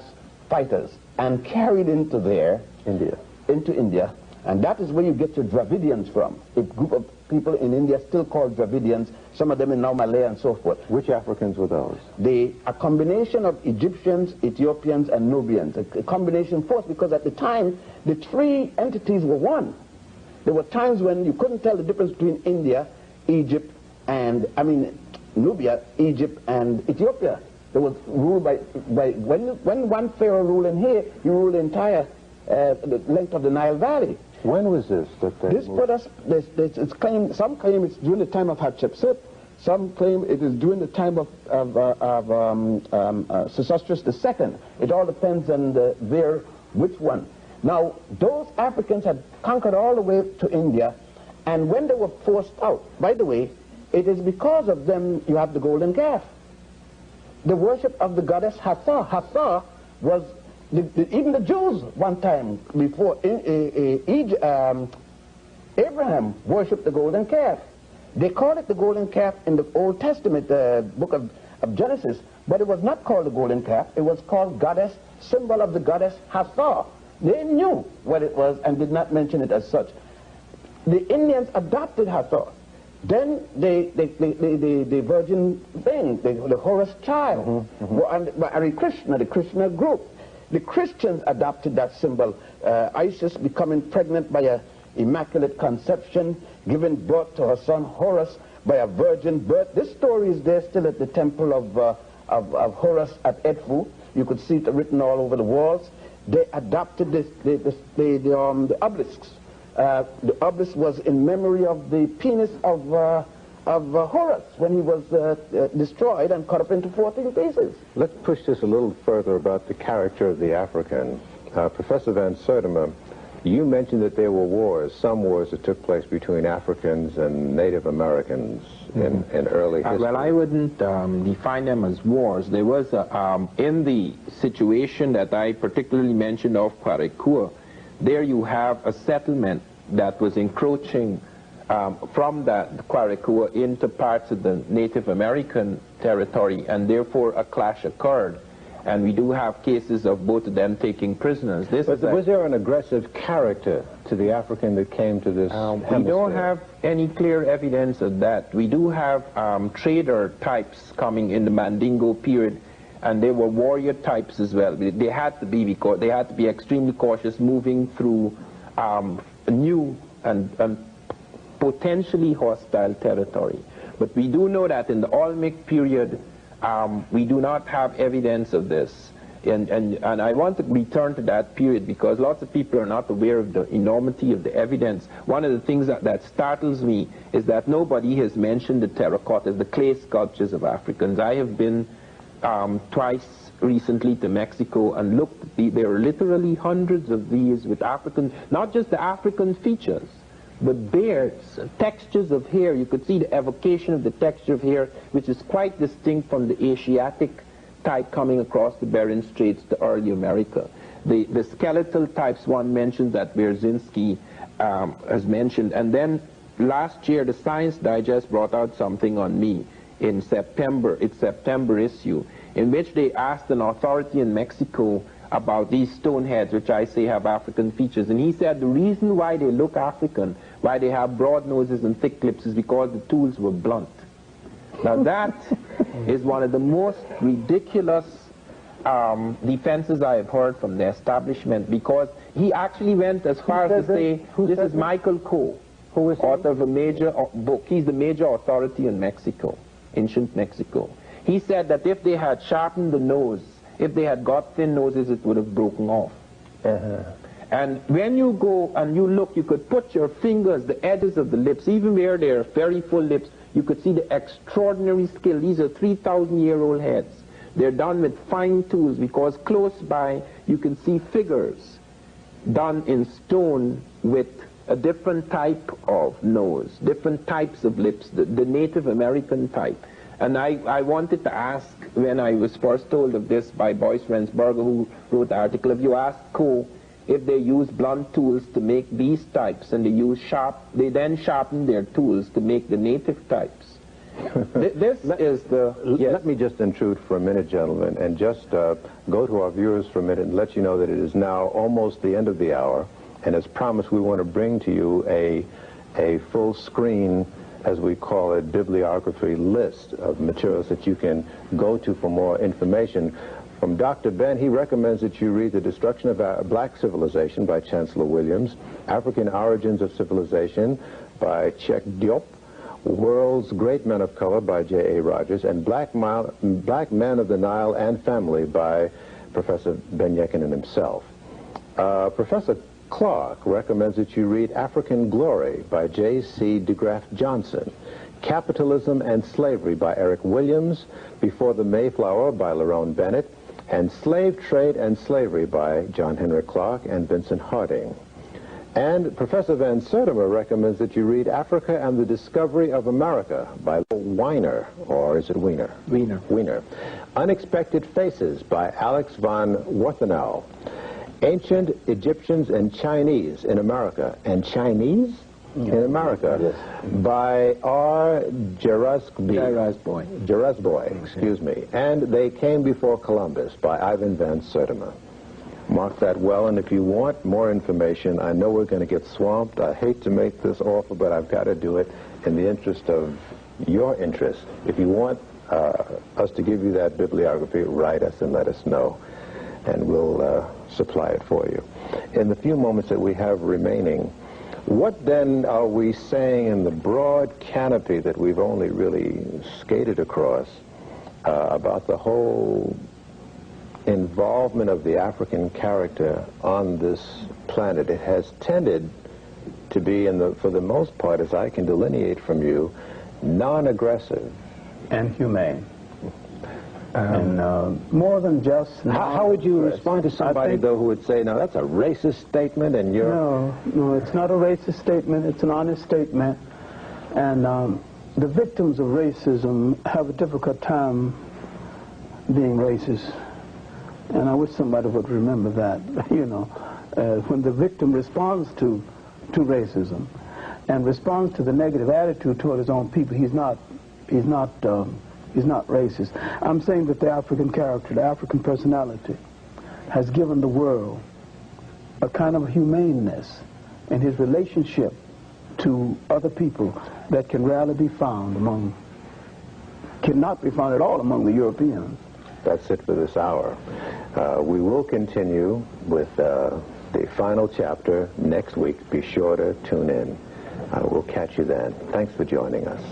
fighters and carried into India. And that is where you get your Dravidians from. A group of people in India still called Dravidians, some of them in now Malay and so forth. Which Africans were those? A combination of Egyptians, Ethiopians, and Nubians. A combination force, because at the time, the three entities were one. There were times when you couldn't tell the difference between India, Egypt, Nubia, Egypt, and Ethiopia. They were ruled by when one pharaoh ruled in here, he ruled the entire the length of the Nile Valley. When was this? Some claim it's during the time of Hatshepsut. Some claim it is during the time of Sesostris II. It all depends on which one. Now, those Africans had conquered all the way to India, and when they were forced out, by the way, it is because of them you have the golden calf. The worship of the goddess Hathor. Hathor was even the Jews one time before Abraham worshipped the golden calf. They called it the golden calf in the Old Testament, the book of Genesis, but it was not called the golden calf. It was called goddess, symbol of the goddess Hathor. They knew what it was and did not mention it as such. The Indians adopted Hathor. Then the virgin thing, the Horus child, and the Krishna group. The Christians adopted that symbol. Isis becoming pregnant by an immaculate conception, giving birth to her son Horus by a virgin birth. This story is there still at the temple of Horus at Edfu. You could see it written all over the walls. They adopted the obelisks. The obelisk was in memory of the penis of Horus when he was destroyed and cut up into 14 pieces. Let's push this a little further about the character of the African. Professor Van Sertima, you mentioned that there were wars, some wars that took place between Africans and Native Americans in early history. Well, I wouldn't define them as wars. There was, in the situation that I particularly mentioned of Kwarekua, there you have a settlement that was encroaching from that Kwarekua into parts of the Native American territory, and therefore a clash occurred. And we do have cases of both of them taking prisoners. But was there an aggressive character to the African that came to this hemisphere? We don't have any clear evidence of that. We do have trader types coming in the Mandingo period, and there were warrior types as well. They had to be, because they had to be extremely cautious moving through new and potentially hostile territory. But we do know that in the Olmec period, we do not have evidence of this. And I want to return to that period because lots of people are not aware of the enormity of the evidence. One of the things that startles me is that nobody has mentioned the terracottas, the clay sculptures of Africans. I have been twice recently to Mexico and looked. There are literally hundreds of these with African, not just the African features, but beards, textures of hair. You could see the evocation of the texture of hair, which is quite distinct from the Asiatic type coming across the Bering Straits to early America. The skeletal types one mentioned that Wierzyński has mentioned. And then last year, the Science Digest brought out something on me in September, its September issue, in which they asked an authority in Mexico about these stone heads, which I say have African features. And he said the reason why they look African, why they have broad noses and thick lips, is because the tools were blunt. Now that is one of the most ridiculous defenses I have heard from the establishment, because he actually went as far as to say, this is Michael Coe, who is author of a major book. He's the major authority in Mexico, ancient Mexico. He said that if they had sharpened the nose, if they had got thin noses, it would have broken off. And when you go and you look, you could put your fingers, the edges of the lips, even where they are very full lips, you could see the extraordinary skill. These are 3,000-year-old heads. They're done with fine tools, because close by you can see figures done in stone with a different type of nose, different types of lips, the Native American type. And I wanted to ask, when I was first told of this by Boyce Rensberger, who wrote the article, if you ask Coe if they use blunt tools to make these types, and they then sharpen their tools to make the native types. Let me just intrude for a minute, gentlemen, and just go to our viewers for a minute and let you know that it is now almost the end of the hour, and as promised, we want to bring to you a full screen, as we call it, bibliography list of materials that you can go to for more information. From Dr. Ben, he recommends that you read The Destruction of Black Civilization by Chancellor Williams, African Origins of Civilization by Cheikh Diop, World's Great Men of Color by J.A. Rogers, and Black Men of the Nile and Family by Professor Ben Yekinen himself. Professor Clark recommends that you read African Glory by J.C. DeGraff Johnson, Capitalism and Slavery by Eric Williams, Before the Mayflower by Lerone Bennett, and Slave Trade and Slavery by John Henrik Clark and Vincent Harding. And Professor Van Sertima recommends that you read Africa and the Discovery of America by Weiner, or is it Wiener? Wiener. Unexpected Faces by Alex von Warthenau. Ancient Egyptians and Chinese in America. And Chinese in America, yes, by R. Jarasboy, excuse me. And They Came Before Columbus by Ivan Van Sertima. Mark that well, and if you want more information, I know we're going to get swamped. I hate to make this offer, but I've got to do it in the interest of your interest. If you want us to give you that bibliography, write us and let us know. and we'll supply it for you. In the few moments that we have remaining, what then are we saying in the broad canopy that we've only really skated across about the whole involvement of the African character on this planet? It has tended to be, for the most part, as I can delineate from you, non-aggressive. And humane. And more than just... How would you respond to somebody, though, who would say, no, that's a racist statement, and you're... No, it's not a racist statement. It's an honest statement. And the victims of racism have a difficult time being racist. And I wish somebody would remember that, you know. When the victim responds to racism and responds to the negative attitude toward his own people, he's not racist. I'm saying that the African character, the African personality, has given the world a kind of humaneness in his relationship to other people that can rarely be found cannot be found at all among the Europeans. That's it for this hour. We will continue with the final chapter next week. Be sure to tune in. We'll catch you then. Thanks for joining us.